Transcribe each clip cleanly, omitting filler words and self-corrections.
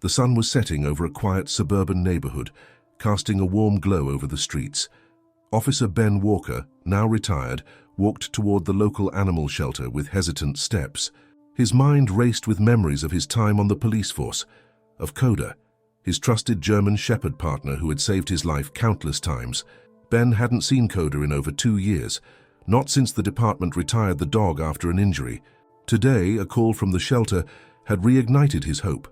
The sun was setting over a quiet suburban neighborhood, casting a warm glow over the streets. Officer Ben Walker, now retired, walked toward the local animal shelter with hesitant steps. His mind raced with memories of his time on the police force, of Koda, his trusted German shepherd partner who had saved his life countless times. Ben hadn't seen Koda in over 2 years, not since the department retired the dog after an injury. Today, a call from the shelter had reignited his hope.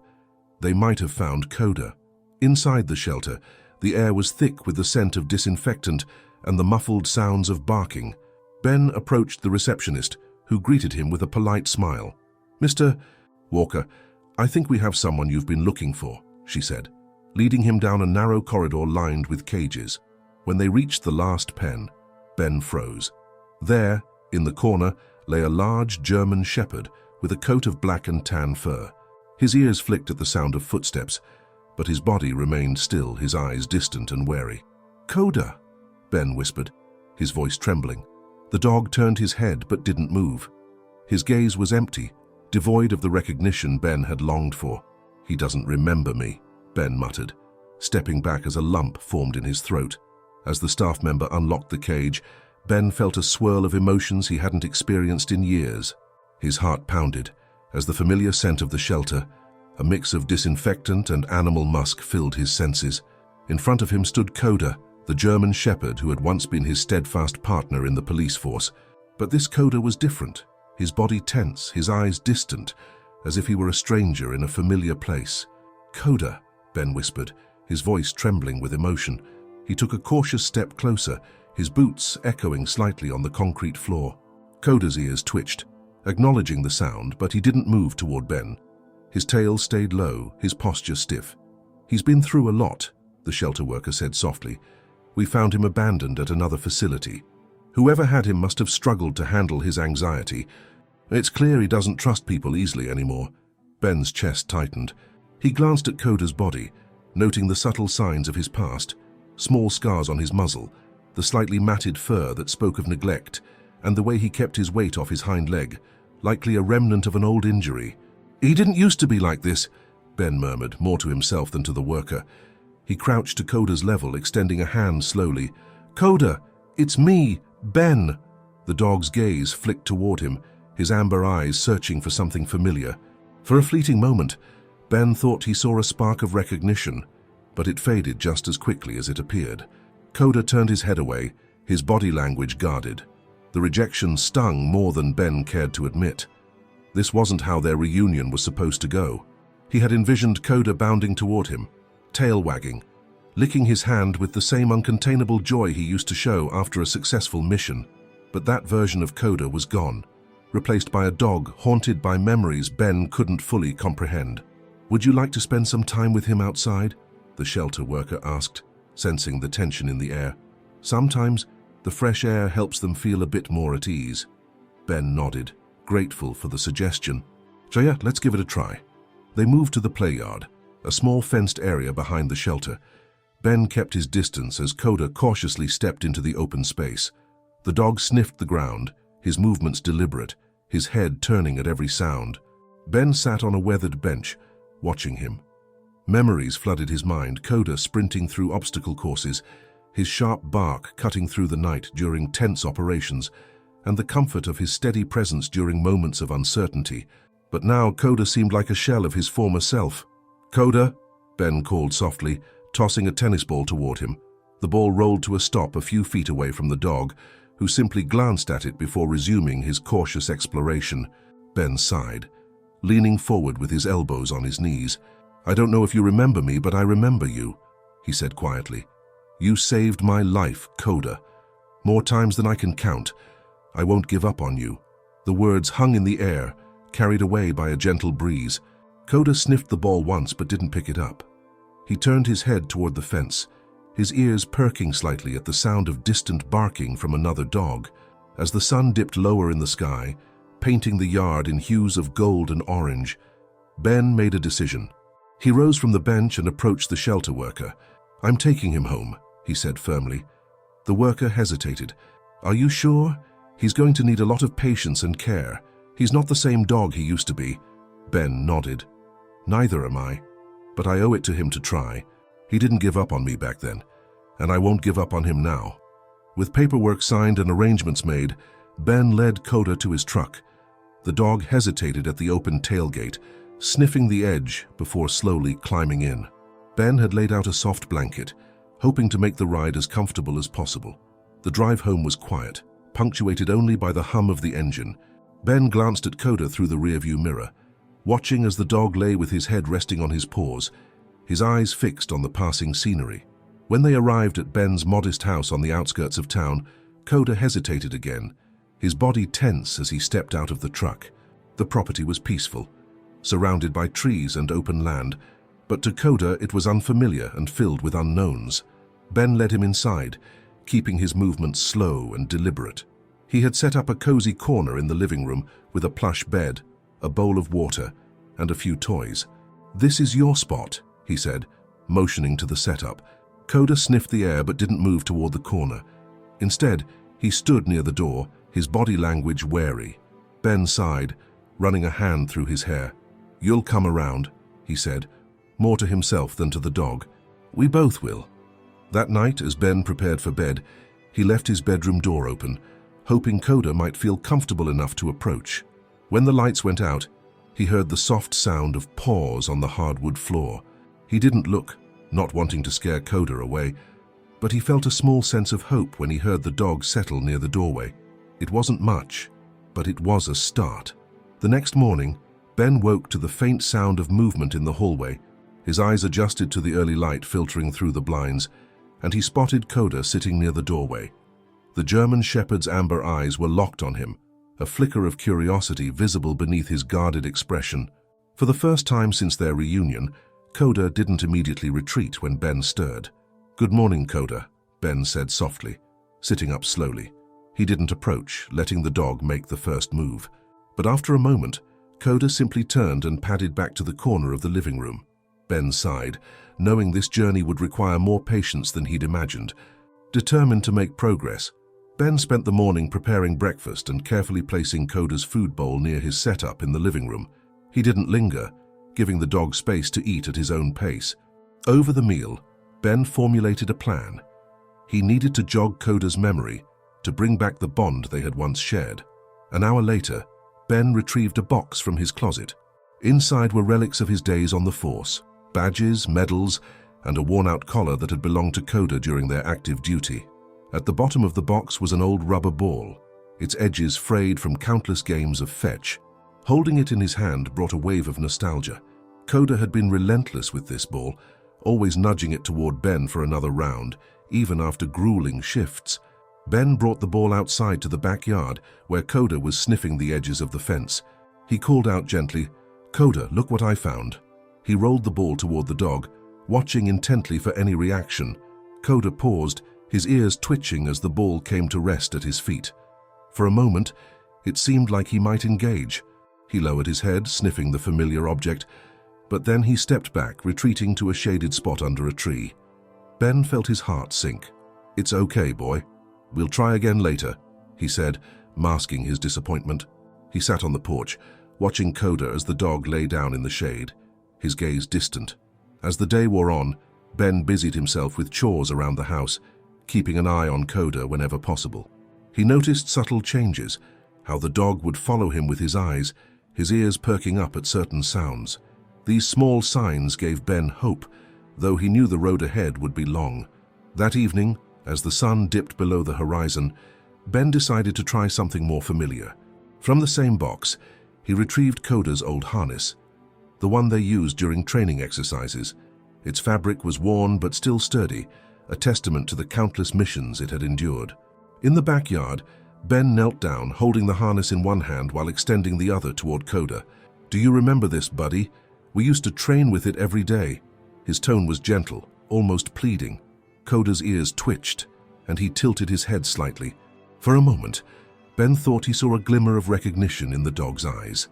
They might have found Koda. Inside the shelter, the air was thick with the scent of disinfectant and the muffled sounds of barking. Ben approached the receptionist, who greeted him with a polite smile. "Mr. Walker, I think we have someone you've been looking for," she said, leading him down a narrow corridor lined with cages. When they reached the last pen, Ben froze. There, in the corner, lay a large German shepherd with a coat of black and tan fur. His ears flicked at the sound of footsteps, but his body remained still, his eyes distant and wary. "Koda," Ben whispered, his voice trembling. The dog turned his head but didn't move. His gaze was empty, devoid of the recognition Ben had longed for. "He doesn't remember me," Ben muttered, stepping back as a lump formed in his throat. As the staff member unlocked the cage, Ben felt a swirl of emotions he hadn't experienced in years. His heart pounded as the familiar scent of the shelter, a mix of disinfectant and animal musk, filled his senses. In front of him stood Koda, the German shepherd who had once been his steadfast partner in the police force. But this Koda was different, his body tense, his eyes distant, as if he were a stranger in a familiar place. "Koda," Ben whispered, his voice trembling with emotion. He took a cautious step closer, his boots echoing slightly on the concrete floor. Koda's ears twitched, acknowledging the sound, but he didn't move toward Ben. His tail stayed low, his posture stiff. "He's been through a lot," the shelter worker said softly. "We found him abandoned at another facility. Whoever had him must have struggled to handle his anxiety. It's clear he doesn't trust people easily anymore." Ben's chest tightened. He glanced at Koda's body, noting the subtle signs of his past, small scars on his muzzle, the slightly matted fur that spoke of neglect, and the way he kept his weight off his hind leg, likely a remnant of an old injury. "He didn't used to be like this," Ben murmured, more to himself than to the worker. He crouched to Koda's level, extending a hand slowly. "Koda, it's me, Ben." The dog's gaze flicked toward him, his amber eyes searching for something familiar. For a fleeting moment, Ben thought he saw a spark of recognition, but it faded just as quickly as it appeared. Koda turned his head away, his body language guarded. The rejection stung more than Ben cared to admit. This wasn't how their reunion was supposed to go. He had envisioned Koda bounding toward him, tail wagging, licking his hand with the same uncontainable joy he used to show after a successful mission. But that version of Koda was gone, replaced by a dog haunted by memories Ben couldn't fully comprehend. "Would you like to spend some time with him outside?" the shelter worker asked, sensing the tension in the air. "Sometimes the fresh air helps them feel a bit more at ease." Ben nodded, grateful for the suggestion. "So yeah, let's give it a try." They moved to the play yard, a small fenced area behind the shelter. Ben kept his distance as Koda cautiously stepped into the open space. The dog sniffed the ground, his movements deliberate, his head turning at every sound. Ben sat on a weathered bench, watching him. Memories flooded his mind, Koda sprinting through obstacle courses, his sharp bark cutting through the night during tense operations, and the comfort of his steady presence during moments of uncertainty. But now Koda seemed like a shell of his former self. "Koda," Ben called softly, tossing a tennis ball toward him. The ball rolled to a stop a few feet away from the dog, who simply glanced at it before resuming his cautious exploration. Ben sighed, leaning forward with his elbows on his knees. "I don't know if you remember me, but I remember you," he said quietly. "You saved my life, Koda. More times than I can count. I won't give up on you." The words hung in the air, carried away by a gentle breeze. Koda sniffed the ball once but didn't pick it up. He turned his head toward the fence, his ears perking slightly at the sound of distant barking from another dog. As the sun dipped lower in the sky, painting the yard in hues of gold and orange, Ben made a decision. He rose from the bench and approached the shelter worker. "I'm taking him home," he said firmly. The worker hesitated. "Are you sure? He's going to need a lot of patience and care. He's not the same dog he used to be." Ben nodded. "Neither am I. but I owe it to him to try. He didn't give up on me back then, and I won't give up on him now." With paperwork signed and arrangements made, Ben led Koda to his truck. The dog hesitated at the open tailgate, sniffing the edge before slowly climbing in. Ben had laid out a soft blanket, hoping to make the ride as comfortable as possible. The drive home was quiet, punctuated only by the hum of the engine. Ben glanced at Koda through the rearview mirror, watching as the dog lay with his head resting on his paws, his eyes fixed on the passing scenery. When they arrived at Ben's modest house on the outskirts of town, Koda hesitated again, his body tense as he stepped out of the truck. The property was peaceful, surrounded by trees and open land, but to Koda it was unfamiliar and filled with unknowns. Ben led him inside, keeping his movements slow and deliberate. He had set up a cozy corner in the living room with a plush bed, a bowl of water, and a few toys. "This is your spot," he said, motioning to the setup. Koda sniffed the air but didn't move toward the corner. Instead, he stood near the door, his body language wary. Ben sighed, running a hand through his hair. "You'll come around," he said, more to himself than to the dog. "We both will." That night, as Ben prepared for bed, he left his bedroom door open, hoping Koda might feel comfortable enough to approach. When the lights went out, he heard the soft sound of paws on the hardwood floor. He didn't look, not wanting to scare Koda away, but he felt a small sense of hope when he heard the dog settle near the doorway. It wasn't much, but it was a start. The next morning, Ben woke to the faint sound of movement in the hallway. His eyes adjusted to the early light filtering through the blinds, and he spotted Koda sitting near the doorway. The German Shepherd's amber eyes were locked on him, a flicker of curiosity visible beneath his guarded expression. For the first time since their reunion, Koda didn't immediately retreat when Ben stirred. "Good morning, Koda," Ben said softly, sitting up slowly. He didn't approach, letting the dog make the first move. But after a moment, Koda simply turned and padded back to the corner of the living room. Ben sighed, knowing this journey would require more patience than he'd imagined. Determined to make progress, Ben spent the morning preparing breakfast and carefully placing Koda's food bowl near his setup in the living room. He didn't linger, giving the dog space to eat at his own pace. Over the meal, Ben formulated a plan. He needed to jog Koda's memory, to bring back the bond they had once shared. An hour later, Ben retrieved a box from his closet. Inside were relics of his days on the force, badges, medals, and a worn-out collar that had belonged to Koda during their active duty. At the bottom of the box was an old rubber ball, its edges frayed from countless games of fetch. Holding it in his hand brought a wave of nostalgia. Koda had been relentless with this ball, always nudging it toward Ben for another round, even after grueling shifts. Ben brought the ball outside to the backyard, where Koda was sniffing the edges of the fence. He called out gently, "Koda, look what I found." He rolled the ball toward the dog, watching intently for any reaction. Koda paused, his ears twitching as the ball came to rest at his feet. For a moment, it seemed like he might engage. He lowered his head, sniffing the familiar object, but then he stepped back, retreating to a shaded spot under a tree. Ben felt his heart sink. "It's okay, boy. We'll try again later," he said, masking his disappointment. He sat on the porch, watching Koda as the dog lay down in the shade, his gaze distant. As the day wore on, Ben busied himself with chores around the house, keeping an eye on Koda whenever possible. He noticed subtle changes, how the dog would follow him with his eyes, his ears perking up at certain sounds. These small signs gave Ben hope, though he knew the road ahead would be long. That evening, as the sun dipped below the horizon, Ben decided to try something more familiar. From the same box, he retrieved Koda's old harness, the one they used during training exercises. Its fabric was worn but still sturdy, a testament to the countless missions it had endured. In the backyard, Ben knelt down, holding the harness in one hand while extending the other toward Koda. "Do you remember this, buddy? We used to train with it every day." His tone was gentle, almost pleading. Koda's ears twitched, and he tilted his head slightly. For a moment, Ben thought he saw a glimmer of recognition in the dog's eyes.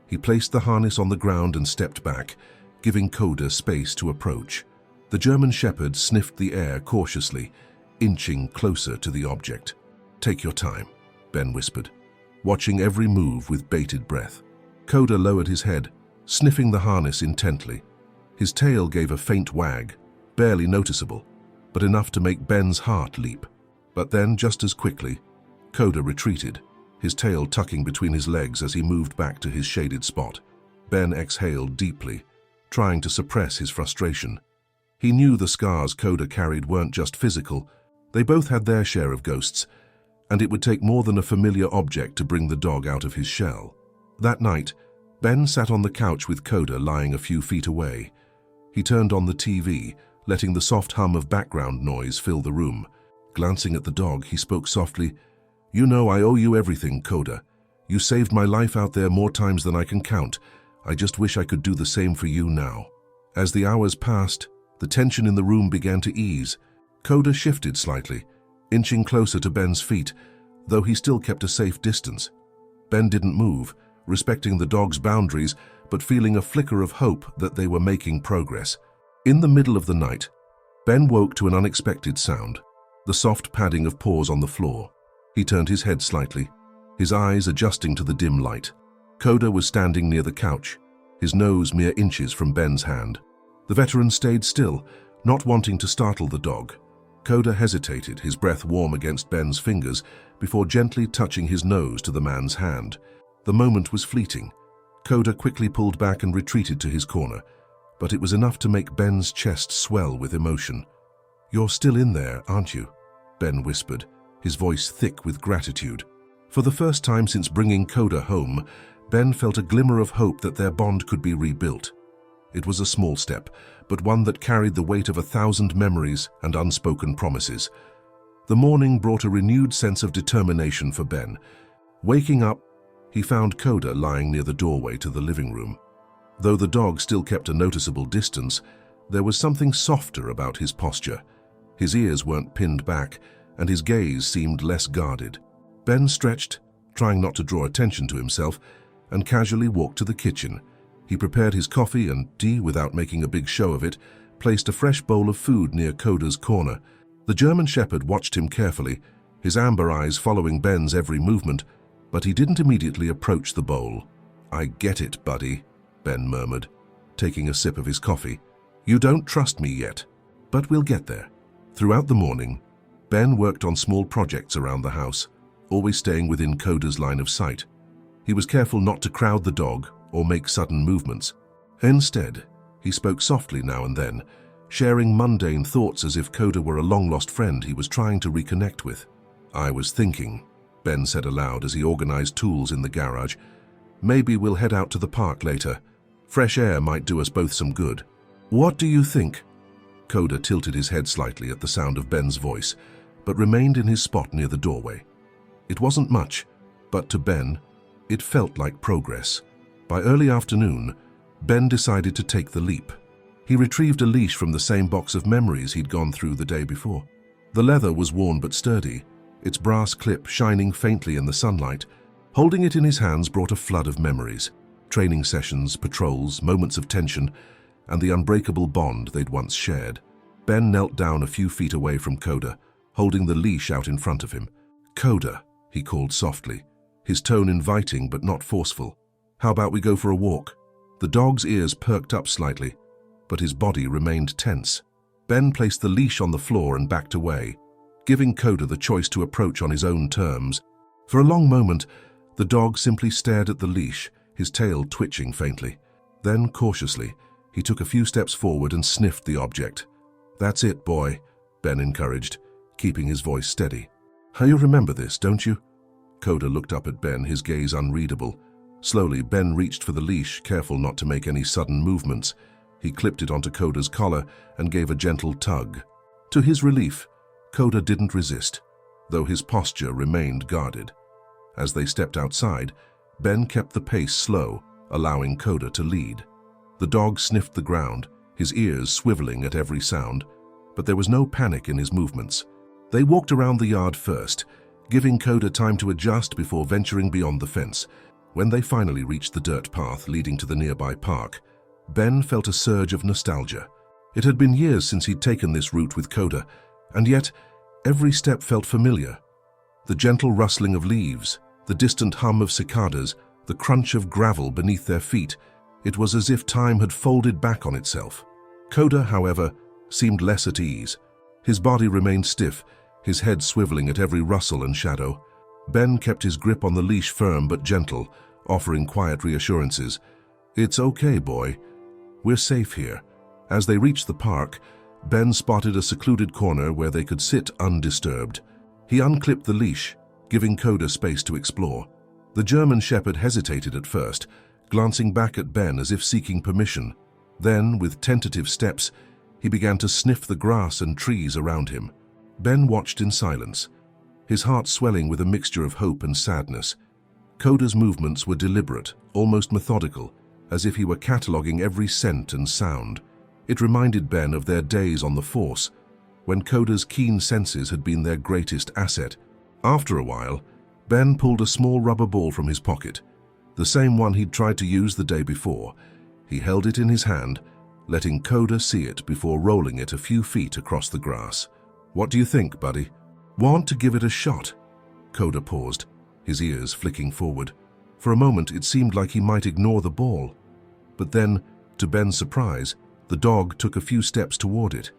He placed the harness on the ground and stepped back, giving Koda space to approach. The German Shepherd sniffed the air cautiously, inching closer to the object. "Take your time," Ben whispered, watching every move with bated breath. Koda lowered his head, sniffing the harness intently. His tail gave a faint wag, barely noticeable, but enough to make Ben's heart leap. But then, just as quickly, Koda retreated, his tail tucking between his legs as he moved back to his shaded spot. Ben exhaled deeply, trying to suppress his frustration. He knew the scars Koda carried weren't just physical. They both had their share of ghosts, and it would take more than a familiar object to bring the dog out of his shell. That night, Ben sat on the couch with Koda lying a few feet away. He turned on the TV, letting the soft hum of background noise fill the room. Glancing at the dog, he spoke softly, "You know I owe you everything, Koda. You saved my life out there more times than I can count. I just wish I could do the same for you now." As the hours passed, the tension in the room began to ease. Koda shifted slightly, inching closer to Ben's feet, though he still kept a safe distance. Ben didn't move, respecting the dog's boundaries, but feeling a flicker of hope that they were making progress. In the middle of the night, Ben woke to an unexpected sound, the soft padding of paws on the floor. He turned his head slightly, his eyes adjusting to the dim light. Koda was standing near the couch, his nose mere inches from Ben's hand. The veteran stayed still, not wanting to startle the dog. Koda hesitated, his breath warm against Ben's fingers, before gently touching his nose to the man's hand. The moment was fleeting. Koda quickly pulled back and retreated to his corner, but it was enough to make Ben's chest swell with emotion. "You're still in there, aren't you?" Ben whispered, his voice thick with gratitude. For the first time since bringing Koda home, Ben felt a glimmer of hope that their bond could be rebuilt. It was a small step, but one that carried the weight of 1,000 memories and unspoken promises. The morning brought a renewed sense of determination for Ben. Waking up, he found Koda lying near the doorway to the living room. Though the dog still kept a noticeable distance, there was something softer about his posture. His ears weren't pinned back, and his gaze seemed less guarded. Ben stretched, trying not to draw attention to himself, and casually walked to the kitchen. He prepared his coffee and tea without making a big show of it, placed a fresh bowl of food near Koda's corner. The German Shepherd watched him carefully, his amber eyes following Ben's every movement, but he didn't immediately approach the bowl. "I get it, buddy," Ben murmured, taking a sip of his coffee. "You don't trust me yet, but we'll get there." Throughout the morning, Ben worked on small projects around the house, always staying within Koda's line of sight. He was careful not to crowd the dog or make sudden movements. Instead, he spoke softly now and then, sharing mundane thoughts as if Koda were a long-lost friend he was trying to reconnect with. "I was thinking," Ben said aloud as he organized tools in the garage, "maybe we'll head out to the park later. Fresh air might do us both some good." "What do you think?" Koda tilted his head slightly at the sound of Ben's voice, but remained in his spot near the doorway. It wasn't much, but to Ben, it felt like progress. By early afternoon, Ben decided to take the leap. He retrieved a leash from the same box of memories he'd gone through the day before. The leather was worn but sturdy, its brass clip shining faintly in the sunlight. Holding it in his hands brought a flood of memories. Training sessions, patrols, moments of tension, and the unbreakable bond they'd once shared. Ben knelt down a few feet away from Koda, holding the leash out in front of him. "Koda," he called softly, his tone inviting but not forceful. "How about we go for a walk?" The dog's ears perked up slightly, but his body remained tense. Ben placed the leash on the floor and backed away, giving Koda the choice to approach on his own terms. For a long moment, the dog simply stared at the leash, his tail twitching faintly. Then, cautiously, he took a few steps forward and sniffed the object. "That's it, boy," Ben encouraged, keeping his voice steady. "You remember this, don't you?" Koda looked up at Ben, his gaze unreadable. Slowly, Ben reached for the leash, careful not to make any sudden movements. He clipped it onto Koda's collar and gave a gentle tug. To his relief, Koda didn't resist, though his posture remained guarded. As they stepped outside, Ben kept the pace slow, allowing Koda to lead. The dog sniffed the ground, his ears swiveling at every sound, but there was no panic in his movements. They walked around the yard first, giving Koda time to adjust before venturing beyond the fence. When they finally reached the dirt path leading to the nearby park, Ben felt a surge of nostalgia. It had been years since he'd taken this route with Koda, and yet every step felt familiar. The gentle rustling of leaves, the distant hum of cicadas, the crunch of gravel beneath their feet. It was as if time had folded back on itself. Koda, however, seemed less at ease. His body remained stiff, his head swiveling at every rustle and shadow. Ben kept his grip on the leash firm but gentle, offering quiet reassurances. "It's okay, boy. We're safe here." As they reached the park, Ben spotted a secluded corner where they could sit undisturbed. He unclipped the leash, giving Koda space to explore. The German Shepherd hesitated at first, glancing back at Ben as if seeking permission. Then, with tentative steps, he began to sniff the grass and trees around him. Ben watched in silence, his heart swelling with a mixture of hope and sadness. Koda's movements were deliberate, almost methodical, as if he were cataloguing every scent and sound. It reminded Ben of their days on the force, when Koda's keen senses had been their greatest asset. After a while, Ben pulled a small rubber ball from his pocket, the same one he'd tried to use the day before. He held it in his hand, letting Koda see it before rolling it a few feet across the grass. "What do you think, buddy?" "Want to give it a shot?" Koda paused, his ears flicking forward. For a moment, it seemed like he might ignore the ball. But then, to Ben's surprise, the dog took a few steps toward it.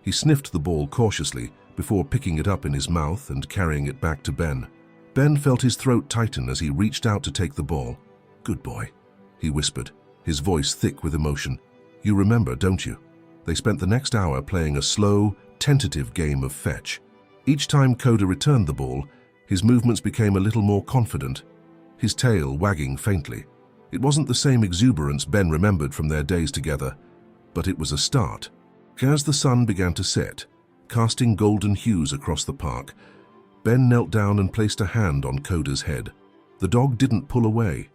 He sniffed the ball cautiously before picking it up in his mouth and carrying it back to Ben. Ben felt his throat tighten as he reached out to take the ball. "Good boy," he whispered, his voice thick with emotion. "You remember, don't you?" They spent the next hour playing a slow, tentative game of fetch. Each time Koda returned the ball, his movements became a little more confident, his tail wagging faintly. It wasn't the same exuberance Ben remembered from their days together, but it was a start. As the sun began to set, casting golden hues across the park, Ben knelt down and placed a hand on Koda's head. The dog didn't pull away.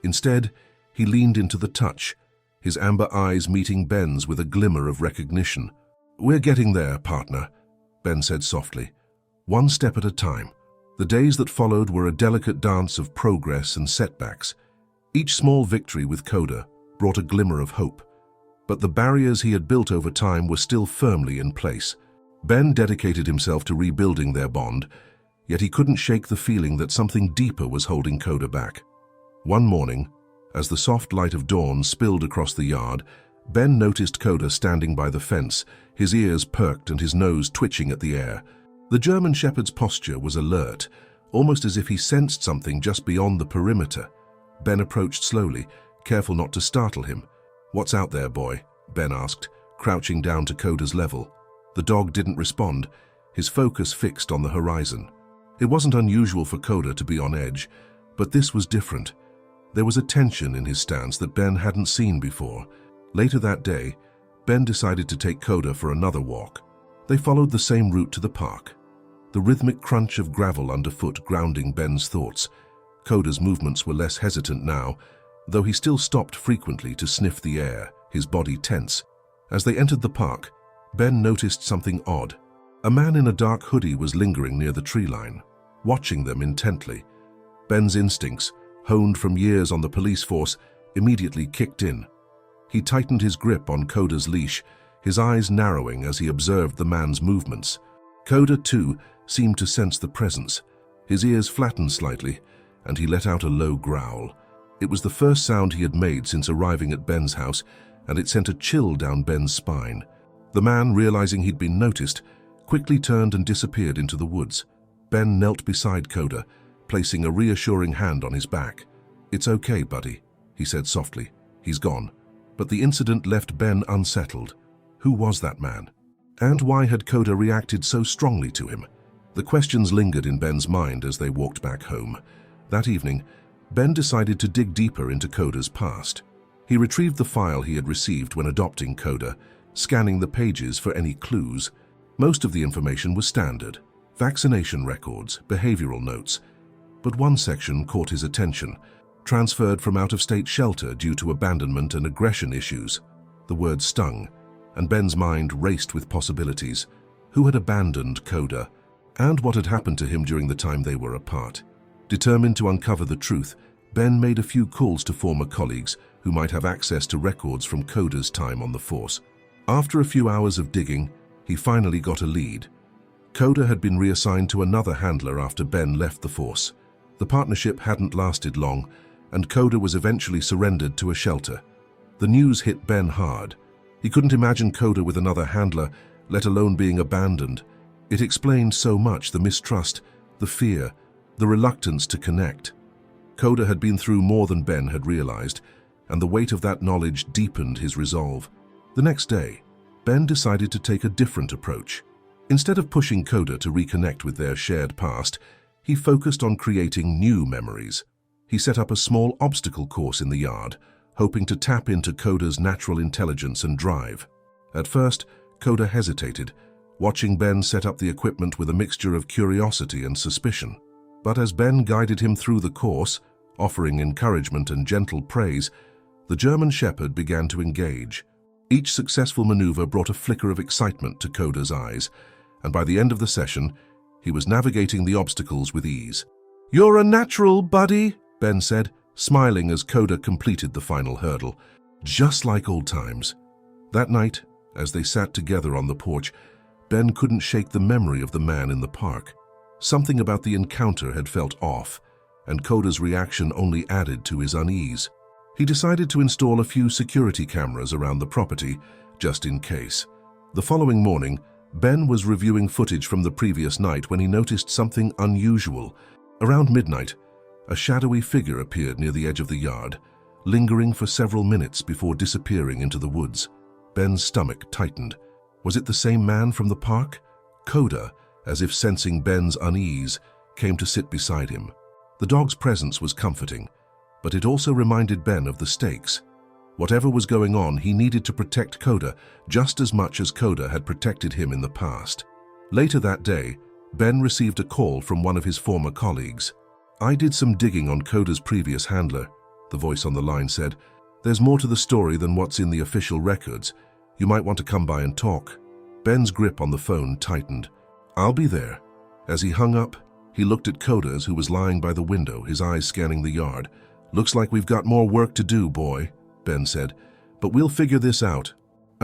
Instead, he leaned into the touch, his amber eyes meeting Ben's with a glimmer of recognition. "We're getting there, partner," Ben said softly. "One step at a time." The days that followed were a delicate dance of progress and setbacks. Each small victory with Koda brought a glimmer of hope. But the barriers he had built over time were still firmly in place. Ben dedicated himself to rebuilding their bond, yet he couldn't shake the feeling that something deeper was holding Koda back. One morning, as the soft light of dawn spilled across the yard, Ben noticed Koda standing by the fence, his ears perked and his nose twitching at the air. The German Shepherd's posture was alert, almost as if he sensed something just beyond the perimeter. Ben approached slowly, careful not to startle him. "What's out there, boy?" Ben asked, crouching down to Koda's level. The dog didn't respond, his focus fixed on the horizon. It wasn't unusual for Koda to be on edge, but this was different. There was a tension in his stance that Ben hadn't seen before. Later that day, Ben decided to take Koda for another walk. They followed the same route to the park, the rhythmic crunch of gravel underfoot grounding Ben's thoughts. Koda's movements were less hesitant now, though he still stopped frequently to sniff the air, his body tense. As they entered the park, Ben noticed something odd. A man in a dark hoodie was lingering near the tree line, watching them intently. Ben's instincts, honed from years on the police force, immediately kicked in. He tightened his grip on Koda's leash, his eyes narrowing as he observed the man's movements. Koda, too, seemed to sense the presence. His ears flattened slightly, and he let out a low growl. It was the first sound he had made since arriving at Ben's house, and it sent a chill down Ben's spine. The man, realizing he'd been noticed, quickly turned and disappeared into the woods. Ben knelt beside Koda, placing a reassuring hand on his back. "It's okay, buddy," he said softly. "He's gone." But the incident left Ben unsettled. Who was that man? And why had Koda reacted so strongly to him? The questions lingered in Ben's mind as they walked back home. That evening, Ben decided to dig deeper into Koda's past. He retrieved the file he had received when adopting Koda, scanning the pages for any clues. Most of the information was standard: vaccination records, behavioral notes. But one section caught his attention: transferred from out-of-state shelter due to abandonment and aggression issues. The word stung, and Ben's mind raced with possibilities. Who had abandoned Koda, and what had happened to him during the time they were apart? Determined to uncover the truth, Ben made a few calls to former colleagues who might have access to records from Koda's time on the force. After a few hours of digging, he finally got a lead. Koda had been reassigned to another handler after Ben left the force. The partnership hadn't lasted long, and Koda was eventually surrendered to a shelter. The news hit Ben hard. He couldn't imagine Koda with another handler, let alone being abandoned. It explained so much: the mistrust, the fear, the reluctance to connect. Koda had been through more than Ben had realized, and the weight of that knowledge deepened his resolve. The next day, Ben decided to take a different approach. Instead of pushing Koda to reconnect with their shared past, he focused on creating new memories. He set up a small obstacle course in the yard, hoping to tap into Koda's natural intelligence and drive. At first, Koda hesitated, watching Ben set up the equipment with a mixture of curiosity and suspicion. But as Ben guided him through the course, offering encouragement and gentle praise, the German Shepherd began to engage. Each successful maneuver brought a flicker of excitement to Koda's eyes, and by the end of the session, he was navigating the obstacles with ease. "You're a natural, buddy," Ben said, smiling as Koda completed the final hurdle. Just like old times. That night, as they sat together on the porch, Ben couldn't shake the memory of the man in the park. Something about the encounter had felt off, and Koda's reaction only added to his unease. He decided to install a few security cameras around the property, just in case. The following morning, Ben was reviewing footage from the previous night when he noticed something unusual. Around midnight, a shadowy figure appeared near the edge of the yard, lingering for several minutes before disappearing into the woods. Ben's stomach tightened. Was it the same man from the park? Koda, as if sensing Ben's unease, came to sit beside him. The dog's presence was comforting, but it also reminded Ben of the stakes. Whatever was going on, he needed to protect Koda just as much as Koda had protected him in the past. Later that day, Ben received a call from one of his former colleagues. "I did some digging on Koda's previous handler," the voice on the line said. "There's more to the story than what's in the official records. You might want to come by and talk." Ben's grip on the phone tightened. "I'll be there." As he hung up, he looked at Koda, who was lying by the window, his eyes scanning the yard. "Looks like we've got more work to do, boy," Ben said, "but we'll figure this out."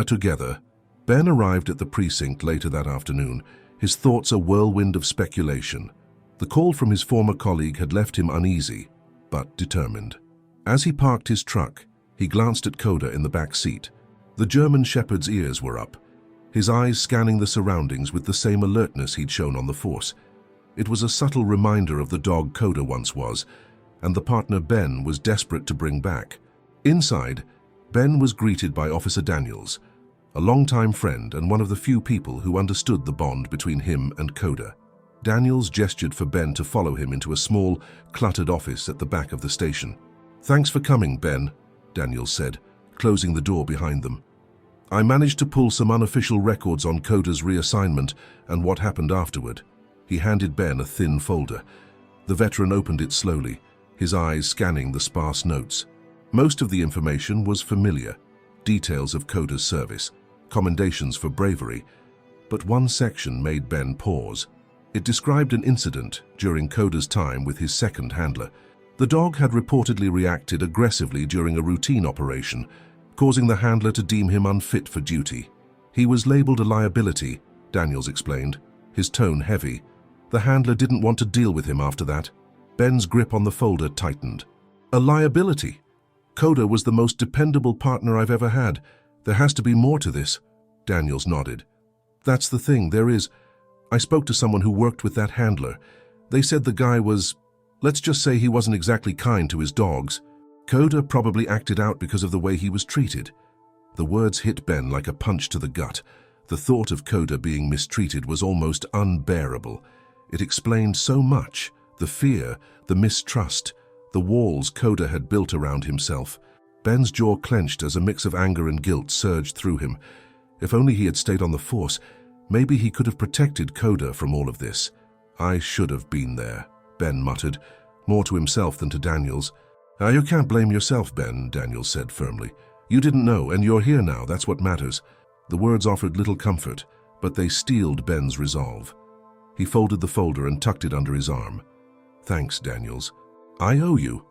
Together, Ben arrived at the precinct later that afternoon, his thoughts a whirlwind of speculation. The call from his former colleague had left him uneasy, but determined. As he parked his truck, he glanced at Koda in the back seat. The German Shepherd's ears were up, his eyes scanning the surroundings with the same alertness he'd shown on the force. It was a subtle reminder of the dog Koda once was, and the partner Ben was desperate to bring back. Inside, Ben was greeted by Officer Daniels, a longtime friend and one of the few people who understood the bond between him and Koda. Daniels gestured for Ben to follow him into a small, cluttered office at the back of the station. "Thanks for coming, Ben," Daniels said, closing the door behind them. "I managed to pull some unofficial records on Koda's reassignment and what happened afterward." He handed Ben a thin folder. The veteran opened it slowly, his eyes scanning the sparse notes. Most of the information was familiar: details of Koda's service, commendations for bravery. But one section made Ben pause. It described an incident during Koda's time with his second handler. The dog had reportedly reacted aggressively during a routine operation, causing the handler to deem him unfit for duty. He was labeled a liability, Daniels explained, his tone heavy. The handler didn't want to deal with him after that. Ben's grip on the folder tightened. "A liability? Koda was the most dependable partner I've ever had. There has to be more to this." Daniels nodded. "That's the thing, there is. I spoke to someone who worked with that handler. They said the guy was, let's just say he wasn't exactly kind to his dogs. Koda probably acted out because of the way he was treated." The words hit Ben like a punch to the gut. The thought of Koda being mistreated was almost unbearable. It explained so much: the fear, the mistrust, the walls Koda had built around himself. Ben's jaw clenched as a mix of anger and guilt surged through him. If only he had stayed on the force, maybe he could have protected Koda from all of this. "I should have been there," Ben muttered, more to himself than to Daniels. "You can't blame yourself, Ben," Daniels said firmly. "You didn't know, and you're here now, that's what matters." The words offered little comfort, but they steeled Ben's resolve. He folded the folder and tucked it under his arm. "Thanks, Daniels. I owe you."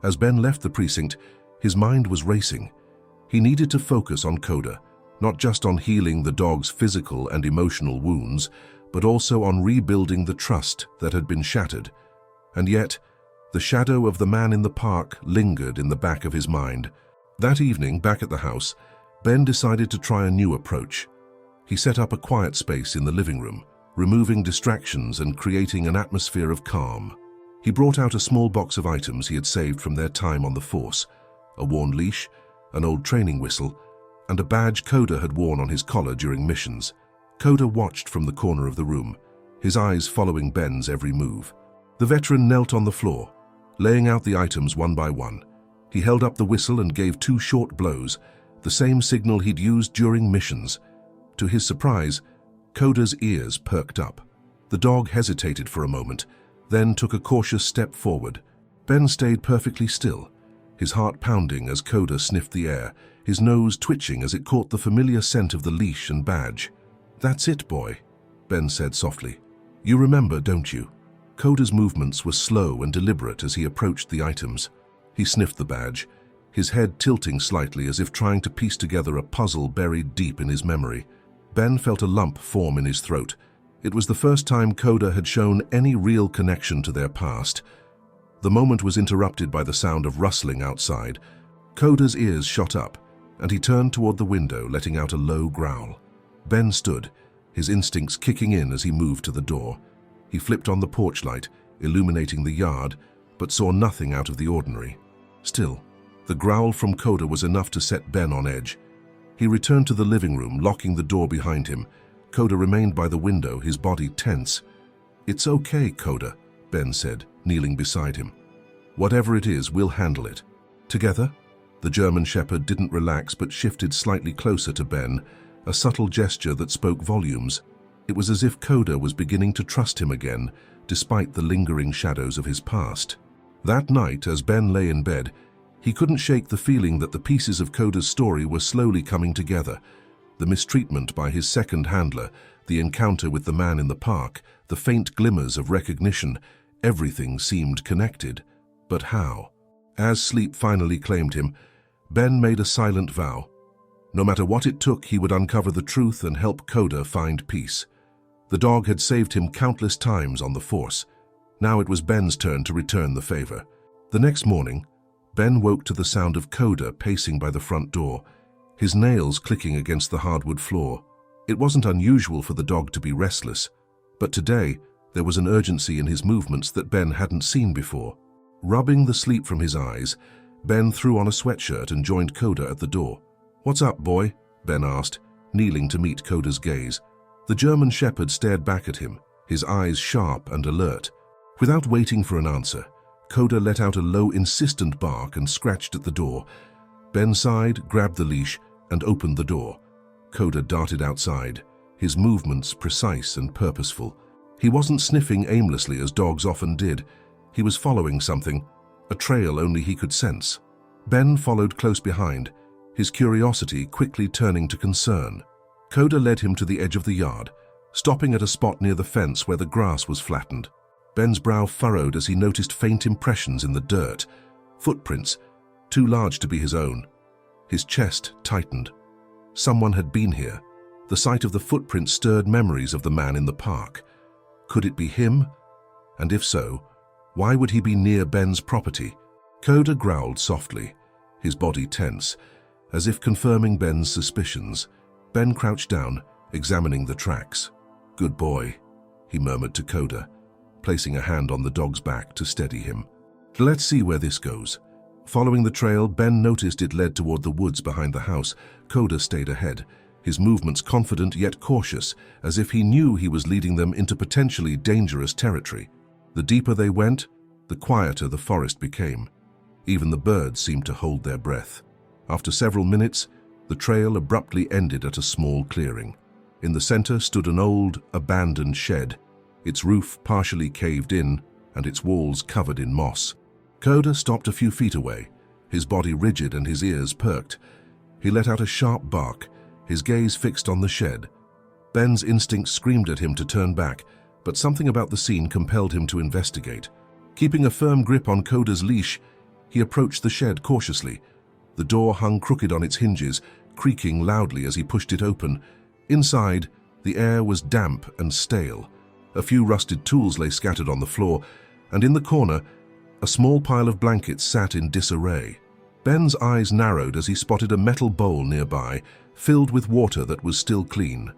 As Ben left the precinct, his mind was racing. He needed to focus on Koda, not just on healing the dog's physical and emotional wounds, but also on rebuilding the trust that had been shattered. And yet, the shadow of the man in the park lingered in the back of his mind. That evening, back at the house, Ben decided to try a new approach. He set up a quiet space in the living room, removing distractions and creating an atmosphere of calm. He brought out a small box of items he had saved from their time on the force, a worn leash, an old training whistle, and a badge Koda had worn on his collar during missions. Koda watched from the corner of the room, his eyes following Ben's every move. The veteran knelt on the floor, laying out the items one by one. He held up the whistle and gave 2 short blows, the same signal he'd used during missions. To his surprise, Koda's ears perked up. The dog hesitated for a moment, then took a cautious step forward. Ben stayed perfectly still, his heart pounding as Koda sniffed the air, his nose twitching as it caught the familiar scent of the leash and badge. "That's it, boy," Ben said softly. "You remember, don't you?" Koda's movements were slow and deliberate as he approached the items. He sniffed the badge, his head tilting slightly as if trying to piece together a puzzle buried deep in his memory. Ben felt a lump form in his throat. It was the first time Koda had shown any real connection to their past. The moment was interrupted by the sound of rustling outside. Koda's ears shot up, and he turned toward the window, letting out a low growl. Ben stood, his instincts kicking in as he moved to the door. He flipped on the porch light, illuminating the yard, but saw nothing out of the ordinary. Still, the growl from Koda was enough to set Ben on edge. He returned to the living room, locking the door behind him. Koda remained by the window, his body tense. "It's okay, Koda," Ben said, kneeling beside him. "Whatever it is, we'll handle it. Together?" The German Shepherd didn't relax but shifted slightly closer to Ben, a subtle gesture that spoke volumes. It was as if Koda was beginning to trust him again, despite the lingering shadows of his past. That night, as Ben lay in bed, he couldn't shake the feeling that the pieces of Koda's story were slowly coming together. The mistreatment by his second handler, the encounter with the man in the park, the faint glimmers of recognition, everything seemed connected. But how? As sleep finally claimed him, Ben made a silent vow. No matter what it took, he would uncover the truth and help Koda find peace. The dog had saved him countless times on the force. Now it was Ben's turn to return the favor. The next morning, Ben woke to the sound of Koda pacing by the front door, his nails clicking against the hardwood floor. It wasn't unusual for the dog to be restless, but today there was an urgency in his movements that Ben hadn't seen before. Rubbing the sleep from his eyes, Ben threw on a sweatshirt and joined Koda at the door. "What's up, boy?" Ben asked, kneeling to meet Koda's gaze. The German Shepherd stared back at him, his eyes sharp and alert. Without waiting for an answer, Koda let out a low, insistent bark and scratched at the door. Ben sighed, grabbed the leash, and opened the door. Koda darted outside, his movements precise and purposeful. He wasn't sniffing aimlessly as dogs often did. He was following something, a trail only he could sense. Ben followed close behind, his curiosity quickly turning to concern. Koda led him to the edge of the yard, stopping at a spot near the fence where the grass was flattened. Ben's brow furrowed as he noticed faint impressions in the dirt, footprints, too large to be his own. His chest tightened. Someone had been here. The sight of the footprints stirred memories of the man in the park. Could it be him? And if so, why would he be near Ben's property? Koda growled softly, his body tense, as if confirming Ben's suspicions. Ben crouched down, examining the tracks. "Good boy," he murmured to Koda, placing a hand on the dog's back to steady him. "Let's see where this goes." Following the trail, Ben noticed it led toward the woods behind the house. Koda stayed ahead, his movements confident yet cautious, as if he knew he was leading them into potentially dangerous territory. The deeper they went, the quieter the forest became. Even the birds seemed to hold their breath. After several minutes, the trail abruptly ended at a small clearing. In the center stood an old, abandoned shed, its roof partially caved in and its walls covered in moss. Koda stopped a few feet away, his body rigid and his ears perked. He let out a sharp bark, his gaze fixed on the shed. Ben's instincts screamed at him to turn back, but something about the scene compelled him to investigate. Keeping a firm grip on Koda's leash, he approached the shed cautiously. The door hung crooked on its hinges, creaking loudly as he pushed it open. Inside, the air was damp and stale. A few rusted tools lay scattered on the floor, and in the corner, a small pile of blankets sat in disarray. Ben's eyes narrowed as he spotted a metal bowl nearby, filled with water that was still clean.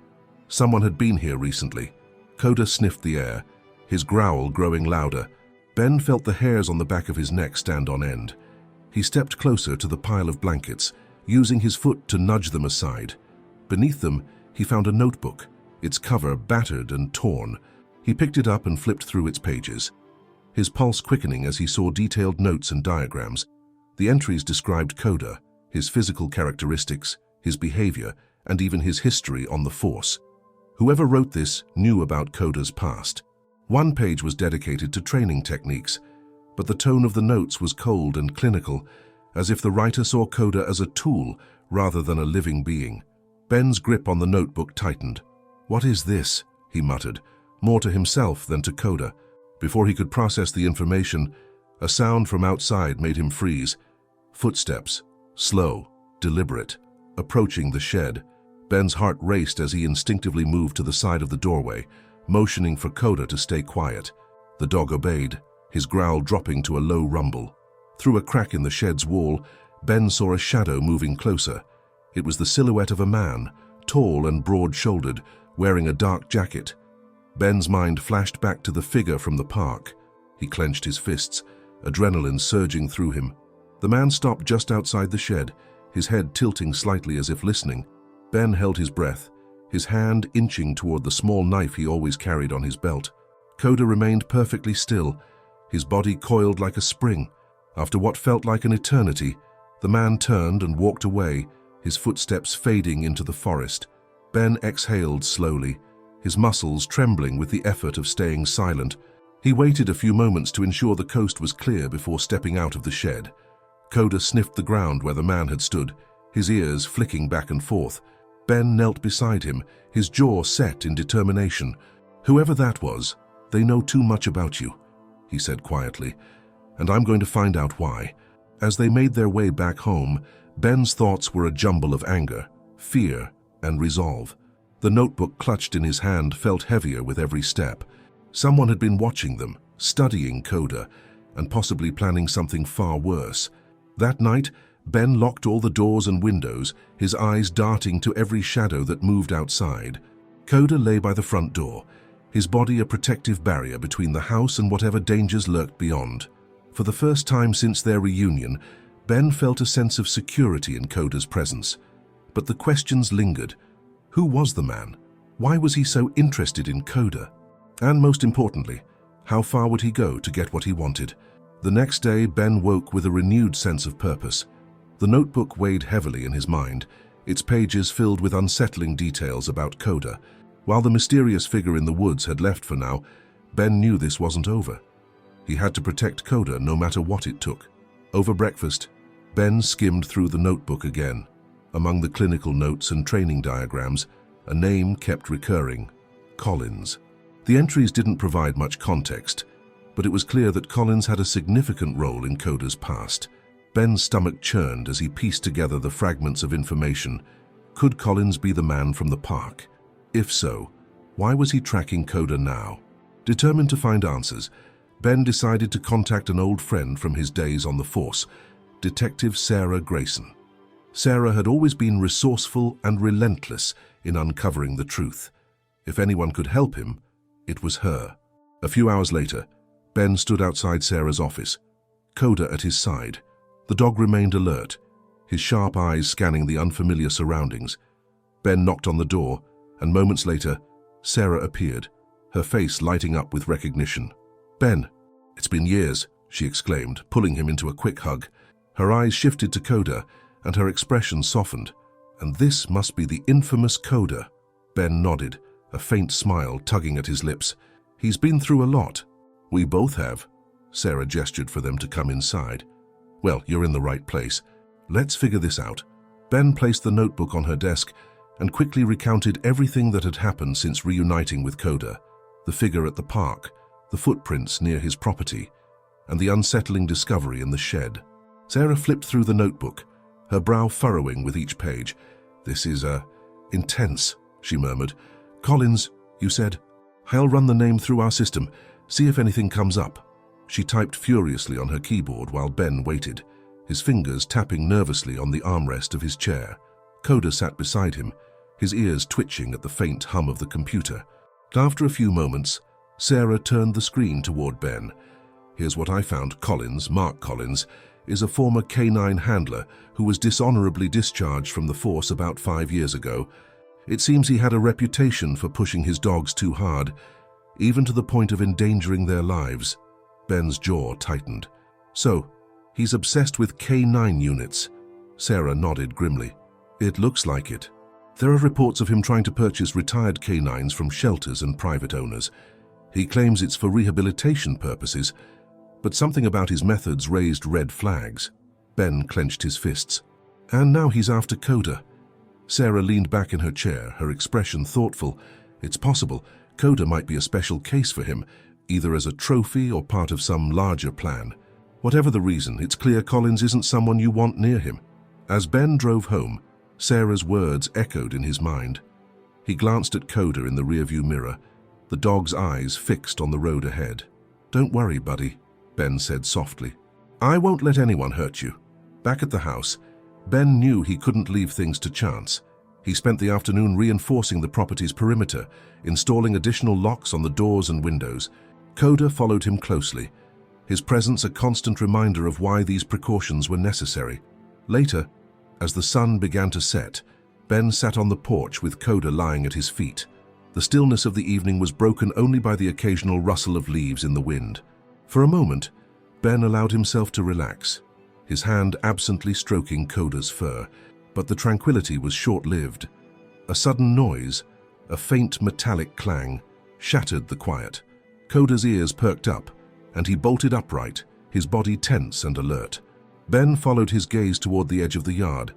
Someone had been here recently. Koda sniffed the air, his growl growing louder. Ben felt the hairs on the back of his neck stand on end. He stepped closer to the pile of blankets, using his foot to nudge them aside. Beneath them, he found a notebook, its cover battered and torn. He picked it up and flipped through its pages, his pulse quickening as he saw detailed notes and diagrams. The entries described Koda, his physical characteristics, his behavior, and even his history on the force. Whoever wrote this knew about Koda's past. One page was dedicated to training techniques, but the tone of the notes was cold and clinical, as if the writer saw Koda as a tool rather than a living being. Ben's grip on the notebook tightened. "What is this?" he muttered, more to himself than to Koda. Before he could process the information, a sound from outside made him freeze. Footsteps, slow, deliberate, approaching the shed. Ben's heart raced as he instinctively moved to the side of the doorway, motioning for Koda to stay quiet. The dog obeyed, his growl dropping to a low rumble. Through a crack in the shed's wall, Ben saw a shadow moving closer. It was the silhouette of a man, tall and broad-shouldered, wearing a dark jacket. Ben's mind flashed back to the figure from the park. He clenched his fists, adrenaline surging through him. The man stopped just outside the shed, his head tilting slightly as if listening. Ben held his breath, his hand inching toward the small knife he always carried on his belt. Koda remained perfectly still, his body coiled like a spring. After what felt like an eternity, the man turned and walked away, his footsteps fading into the forest. Ben exhaled slowly, his muscles trembling with the effort of staying silent. He waited a few moments to ensure the coast was clear before stepping out of the shed. Koda sniffed the ground where the man had stood, his ears flicking back and forth. Ben knelt beside him, his jaw set in determination. "Whoever that was, they know too much about you," he said quietly, "and I'm going to find out why." As they made their way back home, Ben's thoughts were a jumble of anger, fear, and resolve. The notebook clutched in his hand felt heavier with every step. Someone had been watching them, studying Koda, and possibly planning something far worse. That night, Ben locked all the doors and windows, his eyes darting to every shadow that moved outside. Koda lay by the front door, his body a protective barrier between the house and whatever dangers lurked beyond. For the first time since their reunion, Ben felt a sense of security in Koda's presence. But the questions lingered. Who was the man? Why was he so interested in Koda? And most importantly, how far would he go to get what he wanted? The next day, Ben woke with a renewed sense of purpose. The notebook weighed heavily in his mind, its pages filled with unsettling details about Koda. While the mysterious figure in the woods had left for now, Ben knew this wasn't over. He had to protect Koda no matter what it took. Over breakfast, Ben skimmed through the notebook again. Among the clinical notes and training diagrams, a name kept recurring: Collins. The entries didn't provide much context, but it was clear that Collins had a significant role in Koda's past. Ben's stomach churned as he pieced together the fragments of information. Could Collins be the man from the park? If so, why was he tracking Koda now? Determined to find answers, Ben decided to contact an old friend from his days on the force, Detective Sarah Grayson. Sarah had always been resourceful and relentless in uncovering the truth. If anyone could help him, it was her. A few hours later, Ben stood outside Sarah's office, Koda at his side. The dog remained alert, his sharp eyes scanning the unfamiliar surroundings. Ben knocked on the door, and moments later, Sarah appeared, her face lighting up with recognition. "Ben, it's been years," she exclaimed, pulling him into a quick hug. Her eyes shifted to Koda, and her expression softened. "And this must be the infamous Koda." Ben nodded, a faint smile tugging at his lips. "He's been through a lot." "We both have." Sarah gestured for them to come inside. "Well, you're in the right place. Let's figure this out." Ben placed the notebook on her desk and quickly recounted everything that had happened since reuniting with Koda: the figure at the park, the footprints near his property, and the unsettling discovery in the shed. Sarah flipped through the notebook, her brow furrowing with each page. "This is, intense," she murmured. "Collins, you said? I'll run the name through our system, see if anything comes up." She typed furiously on her keyboard while Ben waited, his fingers tapping nervously on the armrest of his chair. Koda sat beside him, his ears twitching at the faint hum of the computer. After a few moments, Sarah turned the screen toward Ben. "Here's what I found. Mark Collins, is a former canine handler who was dishonorably discharged from the force about 5 years ago. It seems he had a reputation for pushing his dogs too hard, even to the point of endangering their lives." Ben's jaw tightened. "So, he's obsessed with K9 units?" Sarah nodded grimly. "It looks like it. There are reports of him trying to purchase retired canines from shelters and private owners. He claims it's for rehabilitation purposes, but something about his methods raised red flags." Ben clenched his fists. "And now he's after Koda." Sarah leaned back in her chair, her expression thoughtful. "It's possible Koda might be a special case for him, either as a trophy or part of some larger plan. Whatever the reason, it's clear Collins isn't someone you want near him." As Ben drove home, Sarah's words echoed in his mind. He glanced at Koda in the rearview mirror, the dog's eyes fixed on the road ahead. "Don't worry, buddy," Ben said softly. "I won't let anyone hurt you." Back at the house, Ben knew he couldn't leave things to chance. He spent the afternoon reinforcing the property's perimeter, installing additional locks on the doors and windows. Koda followed him closely, his presence a constant reminder of why these precautions were necessary. Later, as the sun began to set, Ben sat on the porch with Koda lying at his feet. The stillness of the evening was broken only by the occasional rustle of leaves in the wind. For a moment, Ben allowed himself to relax, his hand absently stroking Koda's fur, but the tranquility was short-lived. A sudden noise, a faint metallic clang, shattered the quiet. Koda's ears perked up, and he bolted upright, his body tense and alert. Ben followed his gaze toward the edge of the yard,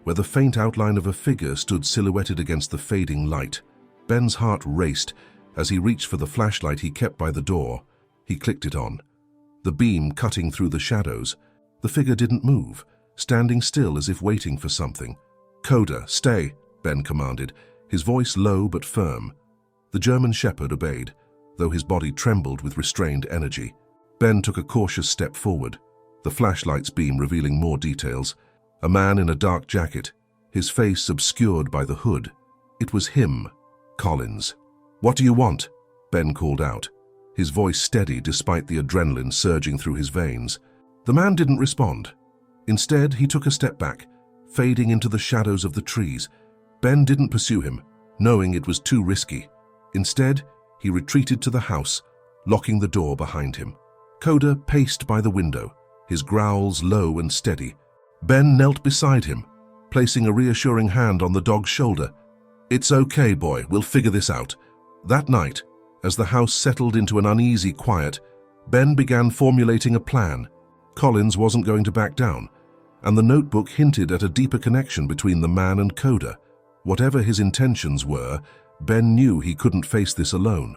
where the faint outline of a figure stood silhouetted against the fading light. Ben's heart raced as he reached for the flashlight he kept by the door. He clicked it on. The beam cutting through the shadows. The figure didn't move, standing still as if waiting for something. "Koda, stay," Ben commanded, his voice low but firm. The German shepherd obeyed, though his body trembled with restrained energy. Ben took a cautious step forward, the flashlight's beam revealing more details. A man in a dark jacket, his face obscured by the hood. It was him, Collins. "What do you want?" Ben called out, his voice steady despite the adrenaline surging through his veins. The man didn't respond. Instead, he took a step back, fading into the shadows of the trees. Ben didn't pursue him, knowing it was too risky. Instead, he retreated to the house, locking the door behind him. Koda paced by the window, his growls low and steady. Ben knelt beside him, placing a reassuring hand on the dog's shoulder. "It's okay, boy, we'll figure this out." That night, as the house settled into an uneasy quiet, Ben began formulating a plan. Collins wasn't going to back down, and the notebook hinted at a deeper connection between the man and Koda. Whatever his intentions were, Ben knew he couldn't face this alone.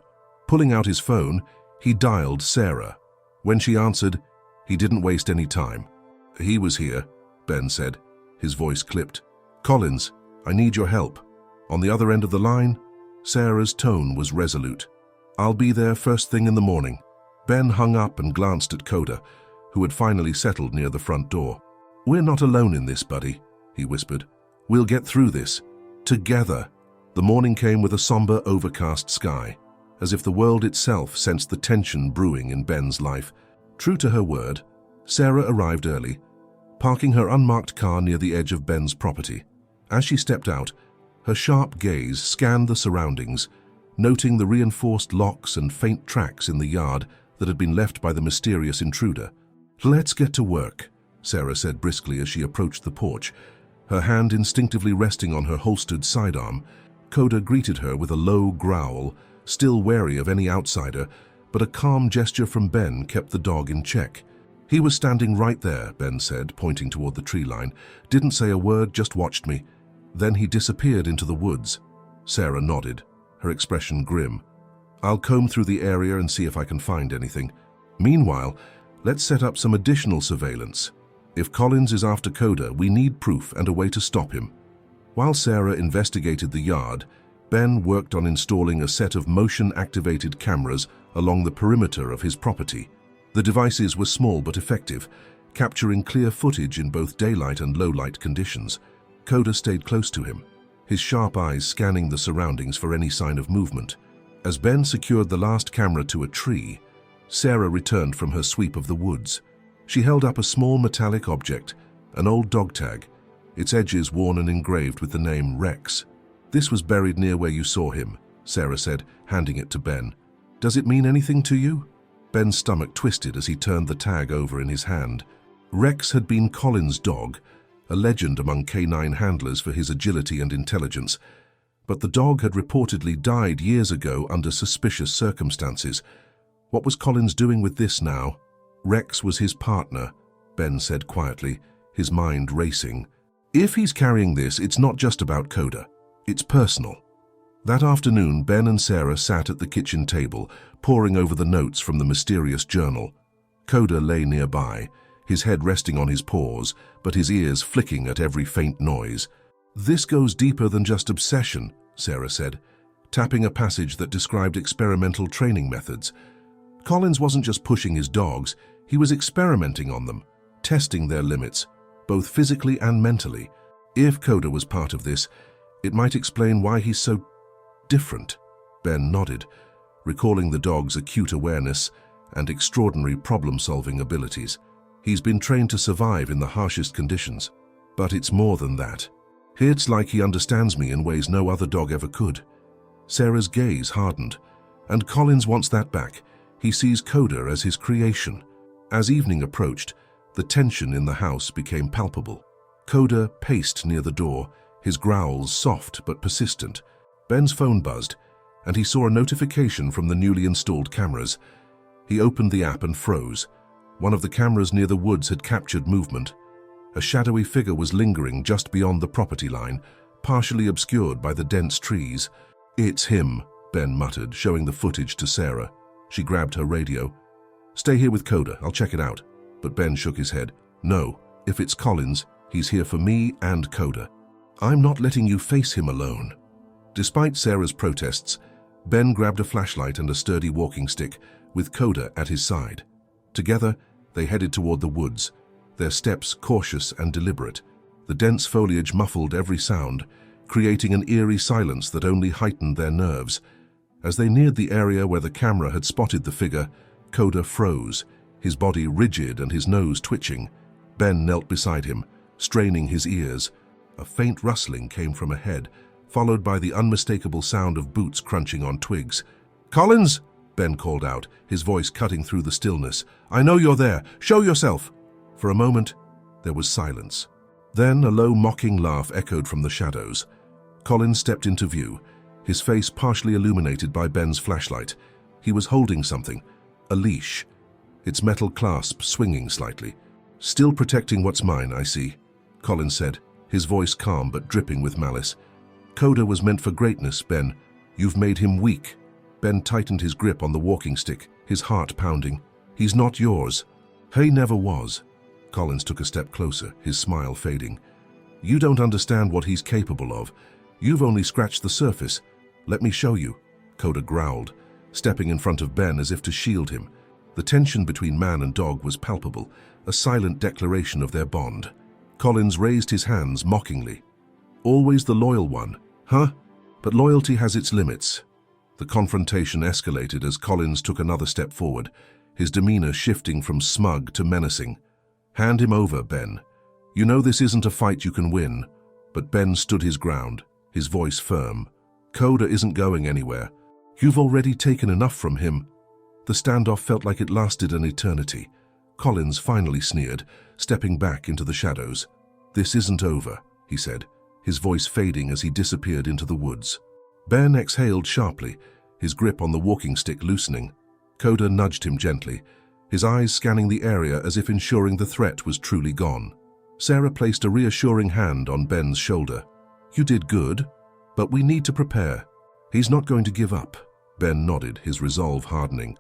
Pulling out his phone, he dialed Sarah. When she answered, he didn't waste any time. "He was here," Ben said, his voice clipped. "Collins, I need your help." On the other end of the line, Sarah's tone was resolute. "I'll be there first thing in the morning." Ben hung up and glanced at Koda, who had finally settled near the front door. "We're not alone in this, buddy," he whispered. "We'll get through this. Together." The morning came with a somber, overcast sky, as if the world itself sensed the tension brewing in Ben's life. True to her word, Sarah arrived early, parking her unmarked car near the edge of Ben's property. As she stepped out, her sharp gaze scanned the surroundings, noting the reinforced locks and faint tracks in the yard that had been left by the mysterious intruder. "Let's get to work," Sarah said briskly as she approached the porch, her hand instinctively resting on her holstered sidearm. Koda greeted her with a low growl, still wary of any outsider, but a calm gesture from Ben kept the dog in check. "He was standing right there," Ben said, pointing toward the tree line. "Didn't say a word, just watched me. Then he disappeared into the woods." Sarah nodded, her expression grim. "I'll comb through the area and see if I can find anything. Meanwhile, let's set up some additional surveillance. If Collins is after Koda, we need proof and a way to stop him." While Sarah investigated the yard, Ben worked on installing a set of motion-activated cameras along the perimeter of his property. The devices were small but effective, capturing clear footage in both daylight and low-light conditions. Koda stayed close to him, his sharp eyes scanning the surroundings for any sign of movement. As Ben secured the last camera to a tree, Sarah returned from her sweep of the woods. She held up a small metallic object, an old dog tag, its edges worn and engraved with the name Rex. "This was buried near where you saw him," Sarah said, handing it to Ben. "Does it mean anything to you?" Ben's stomach twisted as he turned the tag over in his hand. Rex had been Colin's dog, a legend among canine handlers for his agility and intelligence. But the dog had reportedly died years ago under suspicious circumstances. What was Collins doing with this now? "Rex was his partner," Ben said quietly, his mind racing. "If he's carrying this, it's not just about Koda. It's personal." That afternoon, Ben and Sarah sat at the kitchen table, poring over the notes from the mysterious journal. Koda lay nearby, his head resting on his paws, but his ears flicking at every faint noise. "This goes deeper than just obsession," Sarah said, tapping a passage that described experimental training methods. Collins wasn't just pushing his dogs, he was experimenting on them, testing their limits, both physically and mentally. If Koda was part of this, it might explain why he's so different. Ben nodded, recalling the dog's acute awareness and extraordinary problem-solving abilities. He's been trained to survive in the harshest conditions. But it's more than that. It's like he understands me in ways no other dog ever could. Sarah's gaze hardened, and Collins wants that back. He sees Koda as his creation. As evening approached, the tension in the house became palpable. Koda paced near the door, his growls soft but persistent. Ben's phone buzzed, and he saw a notification from the newly installed cameras. He opened the app and froze. One of the cameras near the woods had captured movement. A shadowy figure was lingering just beyond the property line, partially obscured by the dense trees. "It's him," Ben muttered, showing the footage to Sarah. She grabbed her radio. "Stay here with Koda, I'll check it out." But Ben shook his head. "No, if it's Collins, he's here for me and Koda. I'm not letting you face him alone." Despite Sarah's protests, Ben grabbed a flashlight and a sturdy walking stick, with Koda at his side. Together, they headed toward the woods, their steps cautious and deliberate. The dense foliage muffled every sound, creating an eerie silence that only heightened their nerves. As they neared the area where the camera had spotted the figure, Koda froze, his body rigid and his nose twitching. Ben knelt beside him, straining his ears. A faint rustling came from ahead, followed by the unmistakable sound of boots crunching on twigs. "Collins!" Ben called out, his voice cutting through the stillness. "I know you're there. Show yourself!" For a moment, there was silence. Then a low, mocking laugh echoed from the shadows. Collins stepped into view, his face partially illuminated by Ben's flashlight. He was holding something, a leash, its metal clasp swinging slightly. "Still protecting what's mine, I see," Collins said, his voice calm but dripping with malice. "Koda was meant for greatness, Ben. You've made him weak." Ben tightened his grip on the walking stick, his heart pounding. "He's not yours." "He never was." Collins took a step closer, his smile fading. "You don't understand what he's capable of. You've only scratched the surface. Let me show you," Koda growled, stepping in front of Ben as if to shield him. The tension between man and dog was palpable, a silent declaration of their bond. Collins raised his hands mockingly. "Always the loyal one, huh? But loyalty has its limits." The confrontation escalated as Collins took another step forward, his demeanor shifting from smug to menacing. "Hand him over, Ben. You know this isn't a fight you can win." But Ben stood his ground, his voice firm. "Koda isn't going anywhere. You've already taken enough from him." The standoff felt like it lasted an eternity. Collins finally sneered, stepping back into the shadows. "This isn't over," he said, his voice fading as he disappeared into the woods. Ben exhaled sharply, his grip on the walking stick loosening. Koda nudged him gently, his eyes scanning the area as if ensuring the threat was truly gone. Sarah placed a reassuring hand on Ben's shoulder. "You did good, but we need to prepare. He's not going to give up." Ben nodded, his resolve hardening.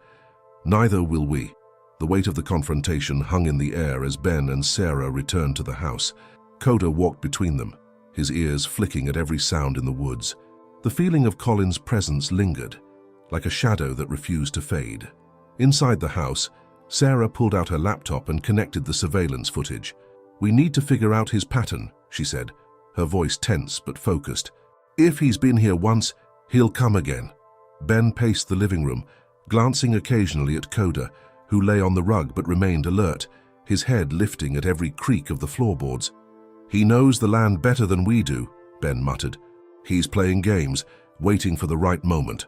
"Neither will we." The weight of the confrontation hung in the air as Ben and Sarah returned to the house. Koda walked between them, his ears flicking at every sound in the woods. The feeling of Collins' presence lingered, like a shadow that refused to fade. Inside the house, Sarah pulled out her laptop and connected the surveillance footage. "We need to figure out his pattern," she said, her voice tense but focused. "If he's been here once, he'll come again." Ben paced the living room, glancing occasionally at Koda, who lay on the rug but remained alert, his head lifting at every creak of the floorboards. "He knows the land better than we do," Ben muttered. "He's playing games, waiting for the right moment."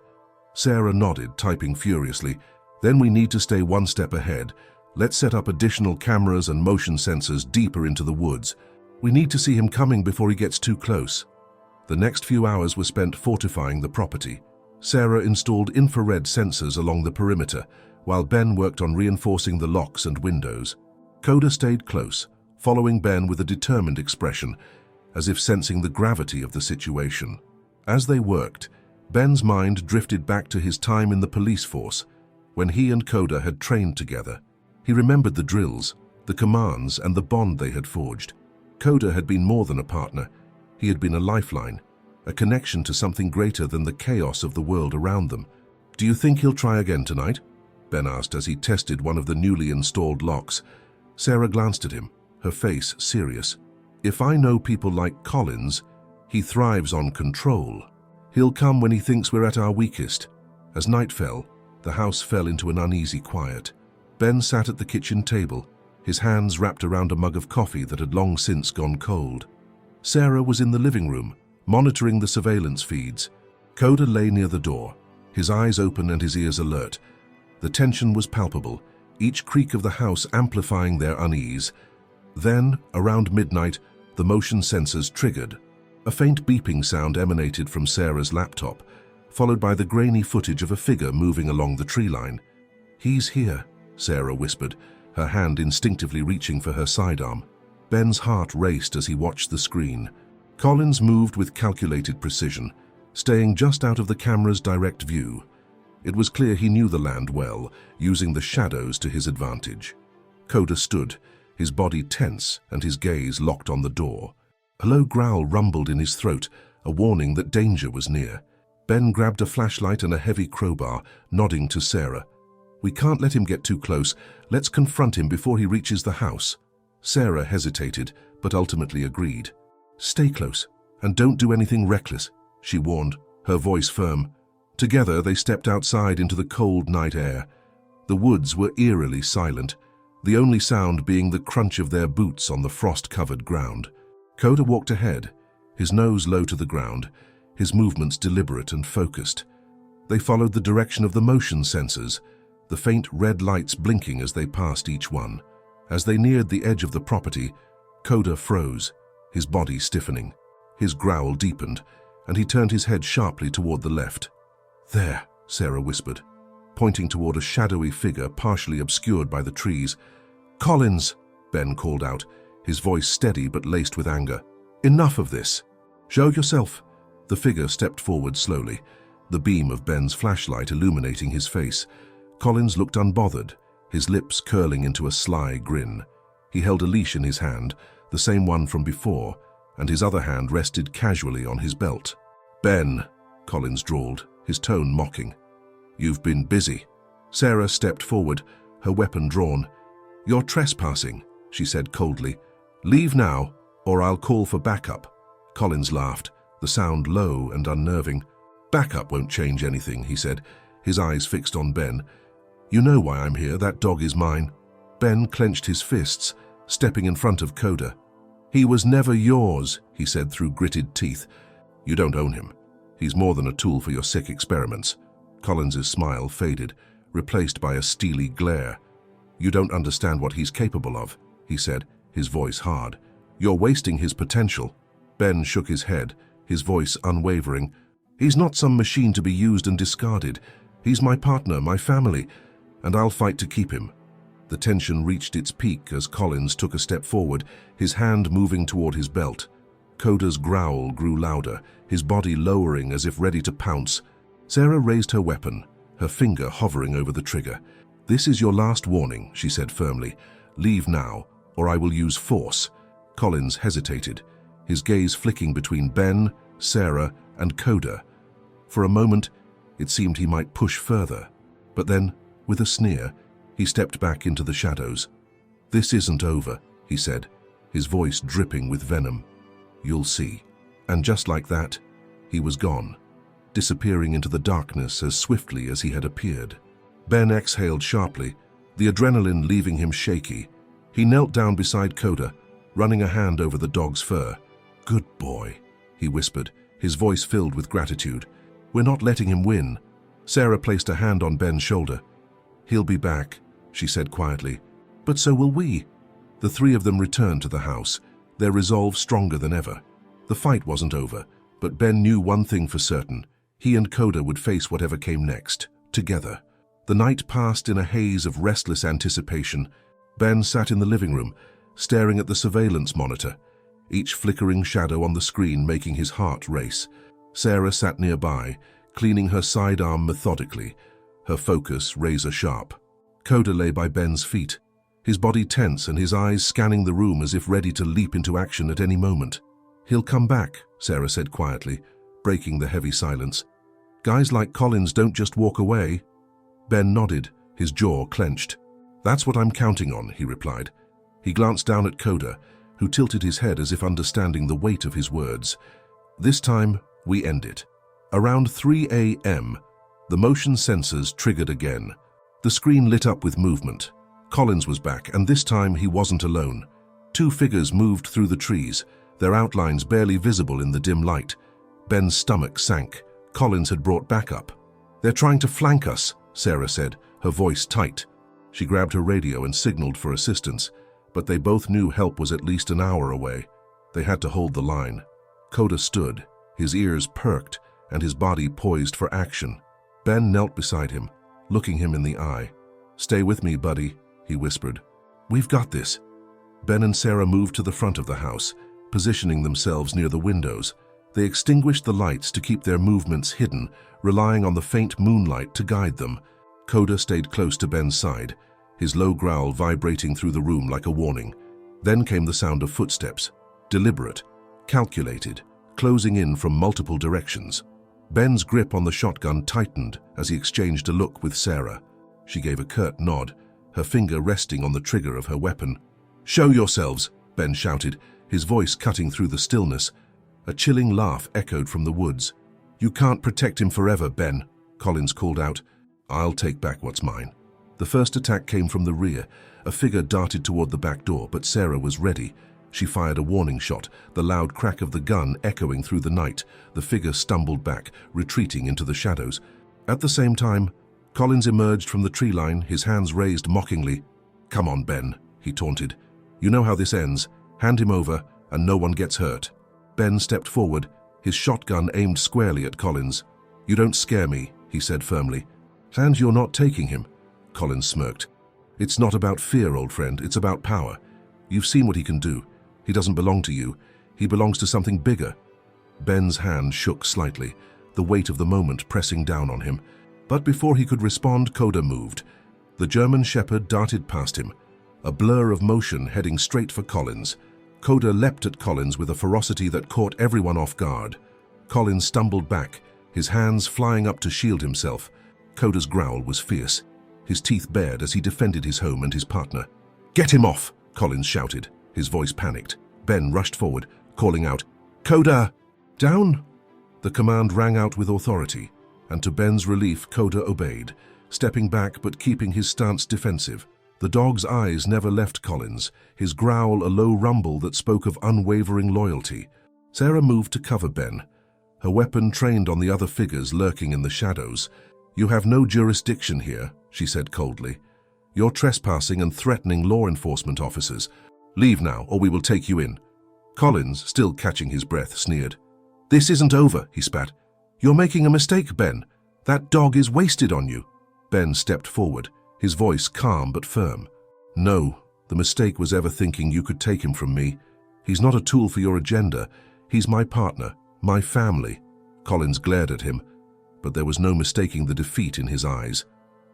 Sarah nodded, typing furiously. "Then we need to stay one step ahead. Let's set up additional cameras and motion sensors deeper into the woods. We need to see him coming before he gets too close." The next few hours were spent fortifying the property. Sarah installed infrared sensors along the perimeter, while Ben worked on reinforcing the locks and windows. Koda stayed close, following Ben with a determined expression, as if sensing the gravity of the situation. As they worked, Ben's mind drifted back to his time in the police force, when he and Koda had trained together. He remembered the drills, the commands, and the bond they had forged. Koda had been more than a partner. He had been a lifeline, a connection to something greater than the chaos of the world around them. "Do you think he'll try again tonight?" Ben asked as he tested one of the newly installed locks. Sarah glanced at him, her face serious. "If I know people like Collins, he thrives on control. He'll come when he thinks we're at our weakest." As night fell, the house fell into an uneasy quiet. Ben sat at the kitchen table, his hands wrapped around a mug of coffee that had long since gone cold. Sarah was in the living room, monitoring the surveillance feeds. Koda lay near the door, his eyes open and his ears alert. The tension was palpable, each creak of the house amplifying their unease. Then, around midnight, the motion sensors triggered. A faint beeping sound emanated from Sarah's laptop, followed by the grainy footage of a figure moving along the tree line. "He's here," Sarah whispered, her hand instinctively reaching for her sidearm. Ben's heart raced as he watched the screen. Collins moved with calculated precision, staying just out of the camera's direct view. It was clear he knew the land well, using the shadows to his advantage. Koda stood, his body tense and his gaze locked on the door. A low growl rumbled in his throat, a warning that danger was near. Ben grabbed a flashlight and a heavy crowbar, nodding to Sarah. "We can't let him get too close. Let's confront him before he reaches the house." Sarah hesitated, but ultimately agreed. "Stay close, and don't do anything reckless," she warned, her voice firm. Together they stepped outside into the cold night air. The woods were eerily silent, the only sound being the crunch of their boots on the frost-covered ground. Koda walked ahead, his nose low to the ground, his movements deliberate and focused. They followed the direction of the motion sensors, the faint red lights blinking as they passed each one. As they neared the edge of the property, Koda froze, his body stiffening. His growl deepened, and he turned his head sharply toward the left. "There," Sarah whispered, pointing toward a shadowy figure partially obscured by the trees. "Collins," Ben called out, his voice steady but laced with anger. "Enough of this. Show yourself." The figure stepped forward slowly, the beam of Ben's flashlight illuminating his face. Collins looked unbothered, his lips curling into a sly grin. He held a leash in his hand, the same one from before, and his other hand rested casually on his belt. "Ben," Collins drawled, his tone mocking. "You've been busy." Sarah stepped forward, her weapon drawn. "You're trespassing," she said coldly. "Leave now, or I'll call for backup." Collins laughed, the sound low and unnerving. "Backup won't change anything," he said, his eyes fixed on Ben. "You know why I'm here, that dog is mine." Ben clenched his fists, stepping in front of Koda. "He was never yours," he said through gritted teeth. "You don't own him. He's more than a tool for your sick experiments." Collins's smile faded, replaced by a steely glare. "You don't understand what he's capable of," he said, his voice hard. "You're wasting his potential." Ben shook his head, his voice unwavering. "He's not some machine to be used and discarded. He's my partner, my family, and I'll fight to keep him." The tension reached its peak as Collins took a step forward, his hand moving toward his belt. Koda's growl grew louder, his body lowering as if ready to pounce. Sarah raised her weapon, her finger hovering over the trigger. "This is your last warning," she said firmly. "Leave now, or I will use force." Collins hesitated, his gaze flicking between Ben, Sarah, and Koda. For a moment, it seemed he might push further, but then, with a sneer, He stepped back into the shadows. "This isn't over," he said, his voice dripping with venom. "You'll see." And just like that, he was gone, disappearing into the darkness as swiftly as he had appeared. Ben exhaled sharply, the adrenaline leaving him shaky. He knelt down beside Koda, running a hand over the dog's fur. "Good boy," he whispered, his voice filled with gratitude. "We're not letting him win." Sarah placed a hand on Ben's shoulder. "He'll be back," she said quietly. "But so will we." The three of them returned to the house, their resolve stronger than ever. The fight wasn't over, but Ben knew one thing for certain. He and Koda would face whatever came next, together. The night passed in a haze of restless anticipation. Ben sat in the living room, staring at the surveillance monitor, each flickering shadow on the screen making his heart race. Sarah sat nearby, cleaning her sidearm methodically, her focus razor-sharp. Koda lay by Ben's feet, his body tense and his eyes scanning the room as if ready to leap into action at any moment. "He'll come back," Sarah said quietly, breaking the heavy silence. "Guys like Collins don't just walk away." Ben nodded, his jaw clenched. "That's what I'm counting on," he replied. He glanced down at Koda, who tilted his head as if understanding the weight of his words. "This time, we end it." Around 3 a.m., the motion sensors triggered again. The screen lit up with movement. Collins was back, and this time he wasn't alone. Two figures moved through the trees, their outlines barely visible in the dim light. Ben's stomach sank. Collins had brought backup. "They're trying to flank us," Sarah said, her voice tight. She grabbed her radio and signaled for assistance, but they both knew help was at least an hour away. They had to hold the line. Koda stood, his ears perked, and his body poised for action. Ben knelt beside him, looking him in the eye. "Stay with me, buddy," he whispered. "We've got this." Ben and Sarah moved to the front of the house, positioning themselves near the windows. They extinguished the lights to keep their movements hidden, relying on the faint moonlight to guide them. Koda stayed close to Ben's side, his low growl vibrating through the room like a warning. Then came the sound of footsteps, deliberate, calculated, closing in from multiple directions. Ben's grip on the shotgun tightened as he exchanged a look with Sarah. She gave a curt nod, her finger resting on the trigger of her weapon. "Show yourselves," Ben shouted, his voice cutting through the stillness. A chilling laugh echoed from the woods. "You can't protect him forever, Ben," Collins called out. "I'll take back what's mine." The first attack came from the rear. A figure darted toward the back door, but Sarah was ready. She fired a warning shot, the loud crack of the gun echoing through the night. The figure stumbled back, retreating into the shadows. At the same time, Collins emerged from the tree line, his hands raised mockingly. "Come on, Ben," he taunted. "You know how this ends. Hand him over, and no one gets hurt." Ben stepped forward, his shotgun aimed squarely at Collins. "You don't scare me," he said firmly. "And you're not taking him," Collins smirked. "It's not about fear, old friend, it's about power. You've seen what he can do. He doesn't belong to you. He belongs to something bigger." Ben's hand shook slightly, the weight of the moment pressing down on him. But before he could respond, Koda moved. The German shepherd darted past him, a blur of motion heading straight for Collins. Koda leapt at Collins with a ferocity that caught everyone off guard. Collins stumbled back, his hands flying up to shield himself. Koda's growl was fierce, his teeth bared as he defended his home and his partner. "Get him off!" Collins shouted, his voice panicked. Ben rushed forward, calling out, "Koda! Down!" The command rang out with authority, and to Ben's relief, Koda obeyed, stepping back but keeping his stance defensive. The dog's eyes never left Collins, his growl a low rumble that spoke of unwavering loyalty. Sarah moved to cover Ben, her weapon trained on the other figures lurking in the shadows. "You have no jurisdiction here," she said coldly. "You're trespassing and threatening law enforcement officers. Leave now, or we will take you in." Collins, still catching his breath, sneered. "This isn't over," he spat. "You're making a mistake, Ben. That dog is wasted on you." Ben stepped forward, his voice calm but firm. "No, the mistake was ever thinking you could take him from me. He's not a tool for your agenda. He's my partner, my family." Collins glared at him, but there was no mistaking the defeat in his eyes.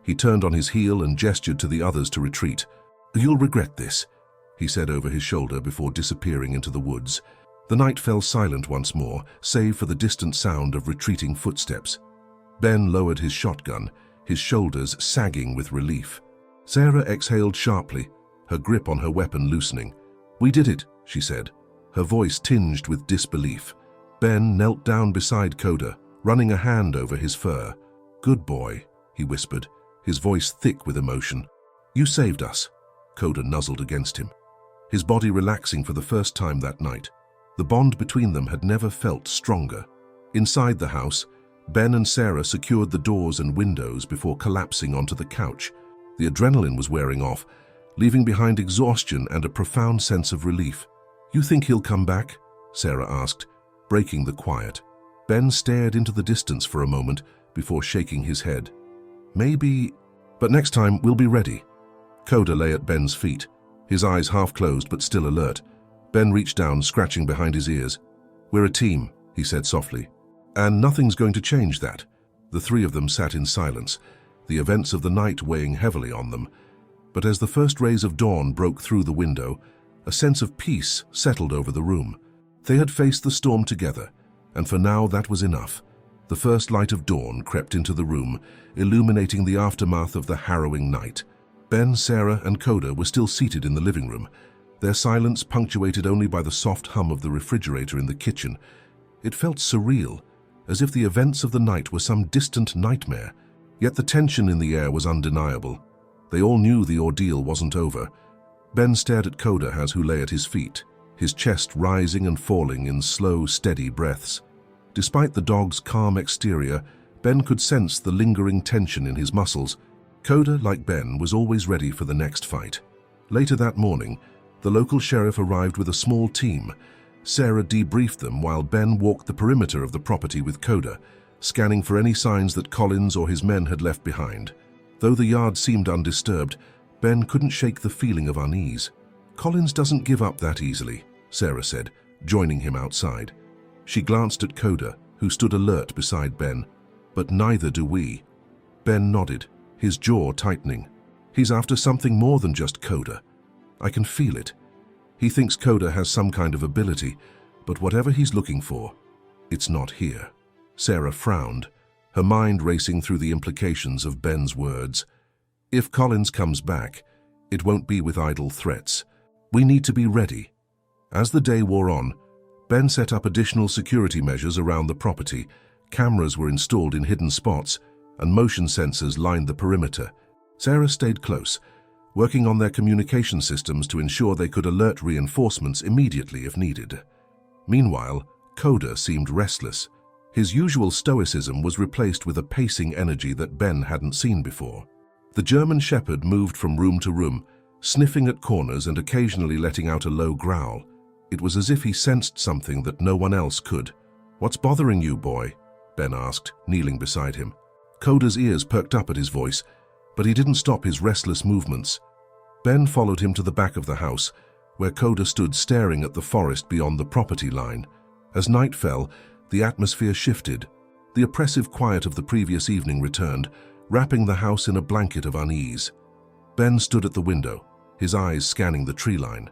He turned on his heel and gestured to the others to retreat. "You'll regret this," he said over his shoulder before disappearing into the woods. The night fell silent once more, save for the distant sound of retreating footsteps. Ben lowered his shotgun, his shoulders sagging with relief. Sarah exhaled sharply, her grip on her weapon loosening. "We did it," she said, her voice tinged with disbelief. Ben knelt down beside Koda, running a hand over his fur. "Good boy," he whispered, his voice thick with emotion. "You saved us." Koda nuzzled against him, his body relaxing for the first time that night. The bond between them had never felt stronger. Inside the house, Ben and Sarah secured the doors and windows before collapsing onto the couch. The adrenaline was wearing off, leaving behind exhaustion and a profound sense of relief. "You think he'll come back?" Sarah asked, breaking the quiet. Ben stared into the distance for a moment before shaking his head. "Maybe, but next time we'll be ready." Koda lay at Ben's feet, his eyes half closed but still alert. Ben reached down, scratching behind his ears. "We're a team," he said softly, "and nothing's going to change that." The three of them sat in silence, the events of the night weighing heavily on them. But as the first rays of dawn broke through the window, a sense of peace settled over the room. They had faced the storm together, and for now that was enough. The first light of dawn crept into the room, illuminating the aftermath of the harrowing night. Ben, Sarah, and Koda were still seated in the living room, their silence punctuated only by the soft hum of the refrigerator in the kitchen. It felt surreal, as if the events of the night were some distant nightmare. Yet the tension in the air was undeniable. They all knew the ordeal wasn't over. Ben stared at Koda who lay at his feet, his chest rising and falling in slow, steady breaths. Despite the dog's calm exterior, Ben could sense the lingering tension in his muscles. Koda, like Ben, was always ready for the next fight. Later that morning, the local sheriff arrived with a small team. Sarah debriefed them while Ben walked the perimeter of the property with Koda, scanning for any signs that Collins or his men had left behind. Though the yard seemed undisturbed, Ben couldn't shake the feeling of unease. "Collins doesn't give up that easily," Sarah said, joining him outside. She glanced at Koda, who stood alert beside Ben. "But neither do we." Ben nodded, his jaw tightening. "He's after something more than just Koda. I can feel it. He thinks Koda has some kind of ability, but whatever he's looking for, it's not here." Sarah frowned, her mind racing through the implications of Ben's words. "If Collins comes back, it won't be with idle threats. We need to be ready." As the day wore on, Ben set up additional security measures around the property. Cameras were installed in hidden spots, and motion sensors lined the perimeter. Sarah stayed close, working on their communication systems to ensure they could alert reinforcements immediately if needed. Meanwhile, Koda seemed restless. His usual stoicism was replaced with a pacing energy that Ben hadn't seen before. The German shepherd moved from room to room, sniffing at corners and occasionally letting out a low growl. It was as if he sensed something that no one else could. "What's bothering you, boy?" Ben asked, kneeling beside him. Koda's ears perked up at his voice, but he didn't stop his restless movements. Ben followed him to the back of the house, where Koda stood staring at the forest beyond the property line. As night fell, the atmosphere shifted. The oppressive quiet of the previous evening returned, wrapping the house in a blanket of unease. Ben stood at the window, his eyes scanning the tree line.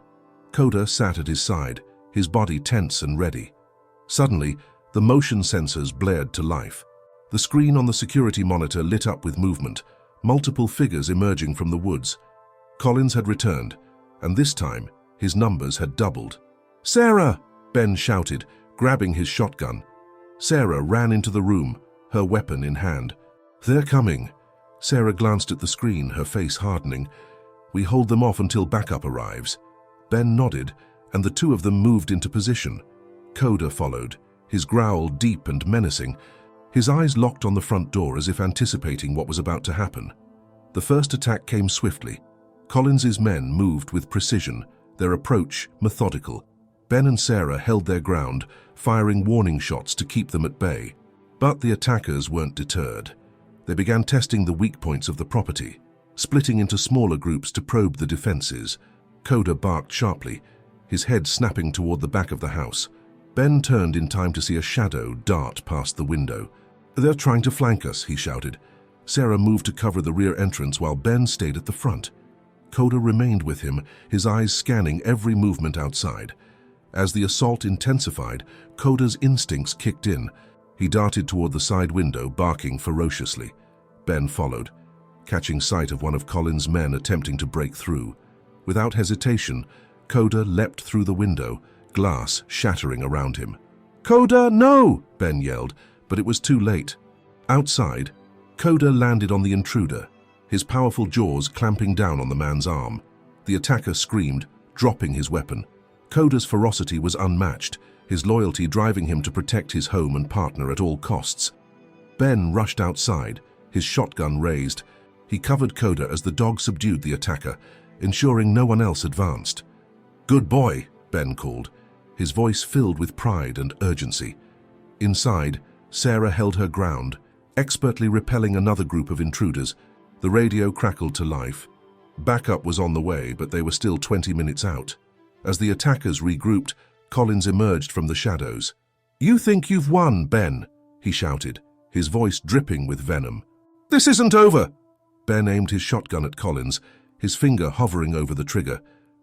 Koda sat at his side, his body tense and ready. Suddenly, the motion sensors blared to life. The screen on the security monitor lit up with movement, multiple figures emerging from the woods. Collins had returned, and this time, his numbers had doubled. "Sarah!" Ben shouted, grabbing his shotgun. Sarah ran into the room, her weapon in hand. "They're coming." Sarah glanced at the screen, her face hardening. "We hold them off until backup arrives." Ben nodded, and the two of them moved into position. Koda followed, his growl deep and menacing. His eyes locked on the front door as if anticipating what was about to happen. The first attack came swiftly. Collins's men moved with precision, their approach methodical. Ben and Sarah held their ground, firing warning shots to keep them at bay. But the attackers weren't deterred. They began testing the weak points of the property, splitting into smaller groups to probe the defenses. Koda barked sharply, his head snapping toward the back of the house. Ben turned in time to see a shadow dart past the window. "They're trying to flank us," he shouted. Sarah moved to cover the rear entrance while Ben stayed at the front. Koda remained with him, his eyes scanning every movement outside. As the assault intensified, Koda's instincts kicked in. He darted toward the side window, barking ferociously. Ben followed. catching sight of one of Colin's men attempting to break through. Without hesitation, Koda leapt through the window, glass shattering around him. "Koda, no!" Ben yelled, but it was too late. Outside, Koda landed on the intruder, his powerful jaws clamping down on the man's arm. The attacker screamed, dropping his weapon. Koda's ferocity was unmatched, his loyalty driving him to protect his home and partner at all costs. Ben rushed outside, his shotgun raised. He covered Koda as the dog subdued the attacker, ensuring no one else advanced. "Good boy," Ben called, his voice filled with pride and urgency. Inside, Sarah held her ground, expertly repelling another group of intruders. The radio crackled to life. Backup was on the way, but they were still 20 minutes out. As the attackers regrouped, Collins emerged from the shadows. "You think you've won, Ben," he shouted, his voice dripping with venom. "This isn't over!" Ben aimed his shotgun at Collins, his finger hovering over the trigger.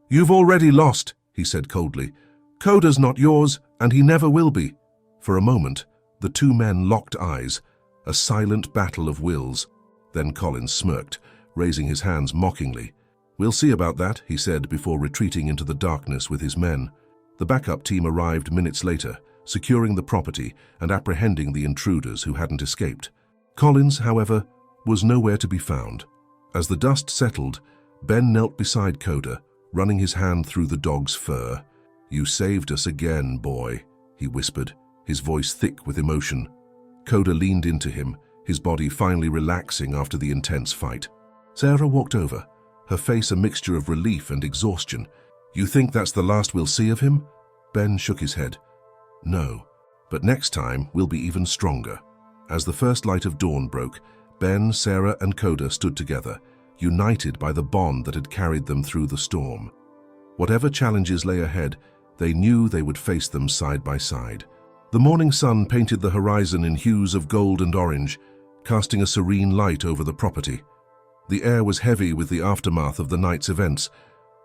"You've already lost," he said coldly. "Koda's not yours, and he never will be." For a moment, the two men locked eyes, a silent battle of wills. Then Collins smirked, raising his hands mockingly. "We'll see about that," he said before retreating into the darkness with his men. The backup team arrived minutes later, securing the property and apprehending the intruders who hadn't escaped. Collins, however, was nowhere to be found. As the dust settled, Ben knelt beside Koda, running his hand through the dog's fur. "You saved us again, boy," he whispered, his voice thick with emotion. Koda leaned into him, his body finally relaxing after the intense fight. Sarah walked over, her face a mixture of relief and exhaustion. "You think that's the last we'll see of him?" Ben shook his head. "No, but next time we'll be even stronger." As the first light of dawn broke, Ben, Sarah, and Koda stood together, united by the bond that had carried them through the storm. Whatever challenges lay ahead, they knew they would face them side by side. The morning sun painted the horizon in hues of gold and orange, casting a serene light over the property. The air was heavy with the aftermath of the night's events,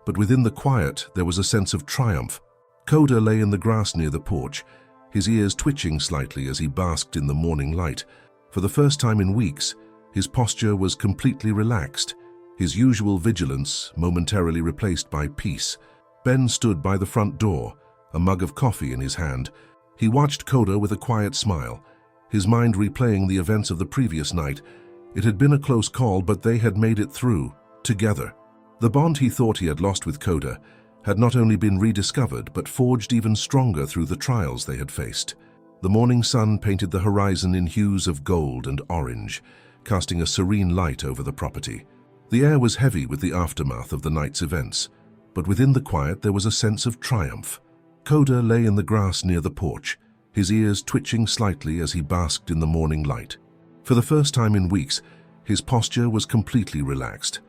but within the quiet there was a sense of triumph. Koda lay in the grass near the porch, his ears twitching slightly as he basked in the morning light. For the first time in weeks, his posture was completely relaxed, his usual vigilance momentarily replaced by peace. Ben stood by the front door, a mug of coffee in his hand. He watched Koda with a quiet smile, his mind replaying the events of the previous night. It had been a close call, but they had made it through, together. The bond he thought he had lost with Koda had not only been rediscovered, but forged even stronger through the trials they had faced. The morning sun painted the horizon in hues of gold and orange, casting a serene light over the property. The air was heavy with the aftermath of the night's events, but within the quiet there was a sense of triumph. Koda lay in the grass near the porch, his ears twitching slightly as he basked in the morning light. For the first time in weeks, his posture was completely relaxed,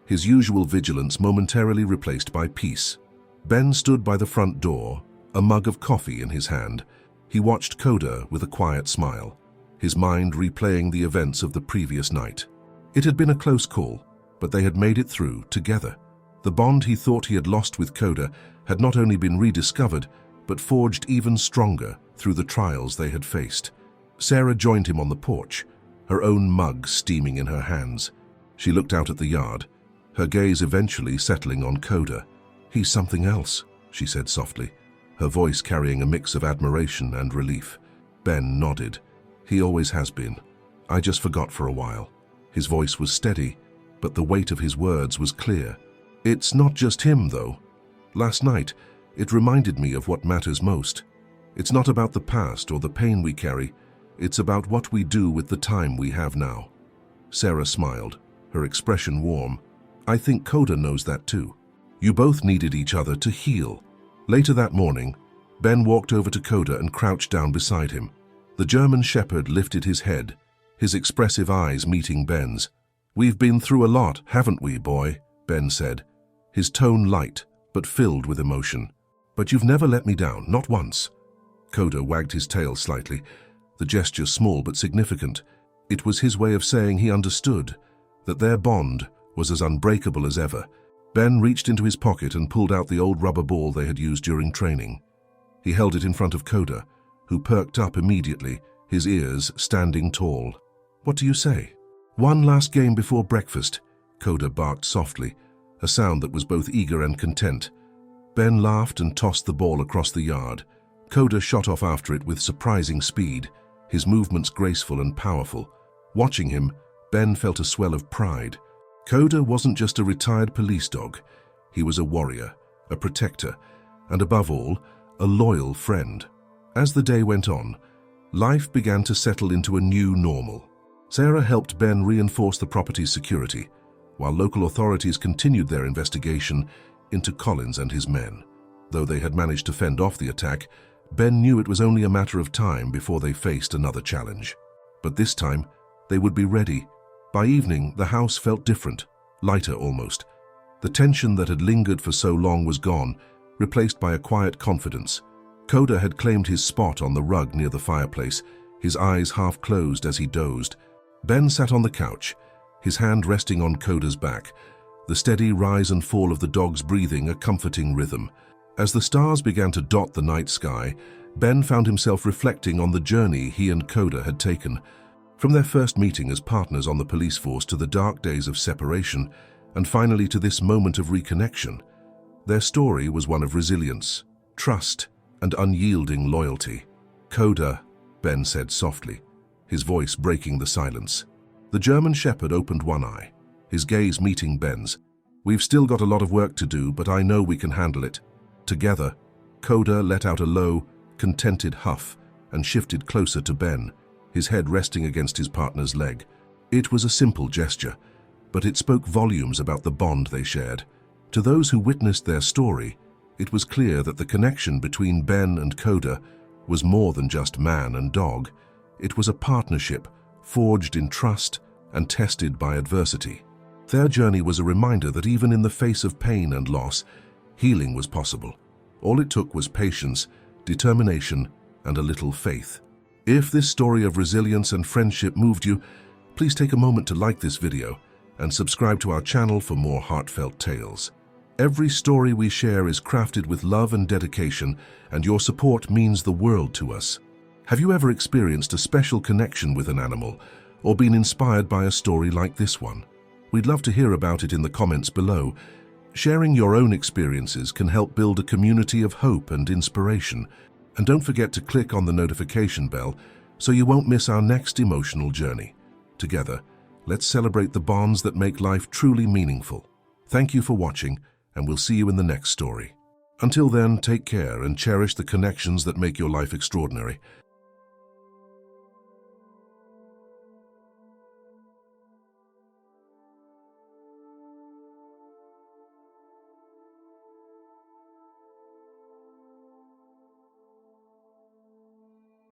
his usual vigilance momentarily replaced by peace. Ben stood by the front door, a mug of coffee in his hand. He watched Koda with a quiet smile, his mind replaying the events of the previous night. It had been a close call, but they had made it through together. The bond he thought he had lost with Koda had not only been rediscovered, but forged even stronger through the trials they had faced. Sarah joined him on the porch, her own mug steaming in her hands. She looked out at the yard, her gaze eventually settling on Koda. "He's something else," she said softly, her voice carrying a mix of admiration and relief. Ben nodded. "He always has been. I just forgot for a while." His voice was steady, but the weight of his words was clear. "It's not just him, though. Last night, it reminded me of what matters most. It's not about the past or the pain we carry. It's about what we do with the time we have now." Sarah smiled, her expression warm. "I think Koda knows that too. You both needed each other to heal." Later that morning, Ben walked over to Koda and crouched down beside him. The German shepherd lifted his head, his expressive eyes meeting Ben's. "We've been through a lot, haven't we, boy?" Ben said, his tone light but filled with emotion. "But you've never let me down, not once." Koda wagged his tail slightly, the gesture small but significant. It was his way of saying he understood, that their bond was as unbreakable as ever. Ben reached into his pocket and pulled out the old rubber ball they had used during training. He held it in front of Koda, who perked up immediately, his ears standing tall. "What do you say?" "One last game before breakfast," Koda barked softly, a sound that was both eager and content. Ben laughed and tossed the ball across the yard. Koda shot off after it with surprising speed, his movements graceful and powerful. Watching him, Ben felt a swell of pride. Koda wasn't just a retired police dog. He was a warrior, a protector, and above all, a loyal friend. As the day went on, life began to settle into a new normal. Sarah helped Ben reinforce the property's security, while local authorities continued their investigation into Collins and his men. Though they had managed to fend off the attack, Ben knew it was only a matter of time before they faced another challenge. But this time, they would be ready. By evening, the house felt different, lighter almost. The tension that had lingered for so long was gone, replaced by a quiet confidence. Koda had claimed his spot on the rug near the fireplace, his eyes half closed as he dozed. Ben sat on the couch, his hand resting on Koda's back, the steady rise and fall of the dog's breathing a comforting rhythm. As the stars began to dot the night sky, Ben found himself reflecting on the journey he and Koda had taken. From their first meeting as partners on the police force to the dark days of separation, and finally to this moment of reconnection, their story was one of resilience, trust, and unyielding loyalty. "Koda," Ben said softly, his voice breaking the silence. The German shepherd opened one eye, his gaze meeting Ben's. "We've still got a lot of work to do, but I know we can handle it." Together, Koda let out a low, contented huff and shifted closer to Ben, his head resting against his partner's leg. It was a simple gesture, but it spoke volumes about the bond they shared. To those who witnessed their story, it was clear that the connection between Ben and Koda was more than just man and dog. It was a partnership forged in trust and tested by adversity. Their journey was a reminder that even in the face of pain and loss, healing was possible. All it took was patience, determination, and a little faith. If this story of resilience and friendship moved you, please take a moment to like this video and subscribe to our channel for more heartfelt tales. Every story we share is crafted with love and dedication, and your support means the world to us. Have you ever experienced a special connection with an animal, or been inspired by a story like this one? We'd love to hear about it in the comments below. Sharing your own experiences can help build a community of hope and inspiration. And don't forget to click on the notification bell so you won't miss our next emotional journey. Together, let's celebrate the bonds that make life truly meaningful. Thank you for watching, and we'll see you in the next story. Until then, take care and cherish the connections that make your life extraordinary.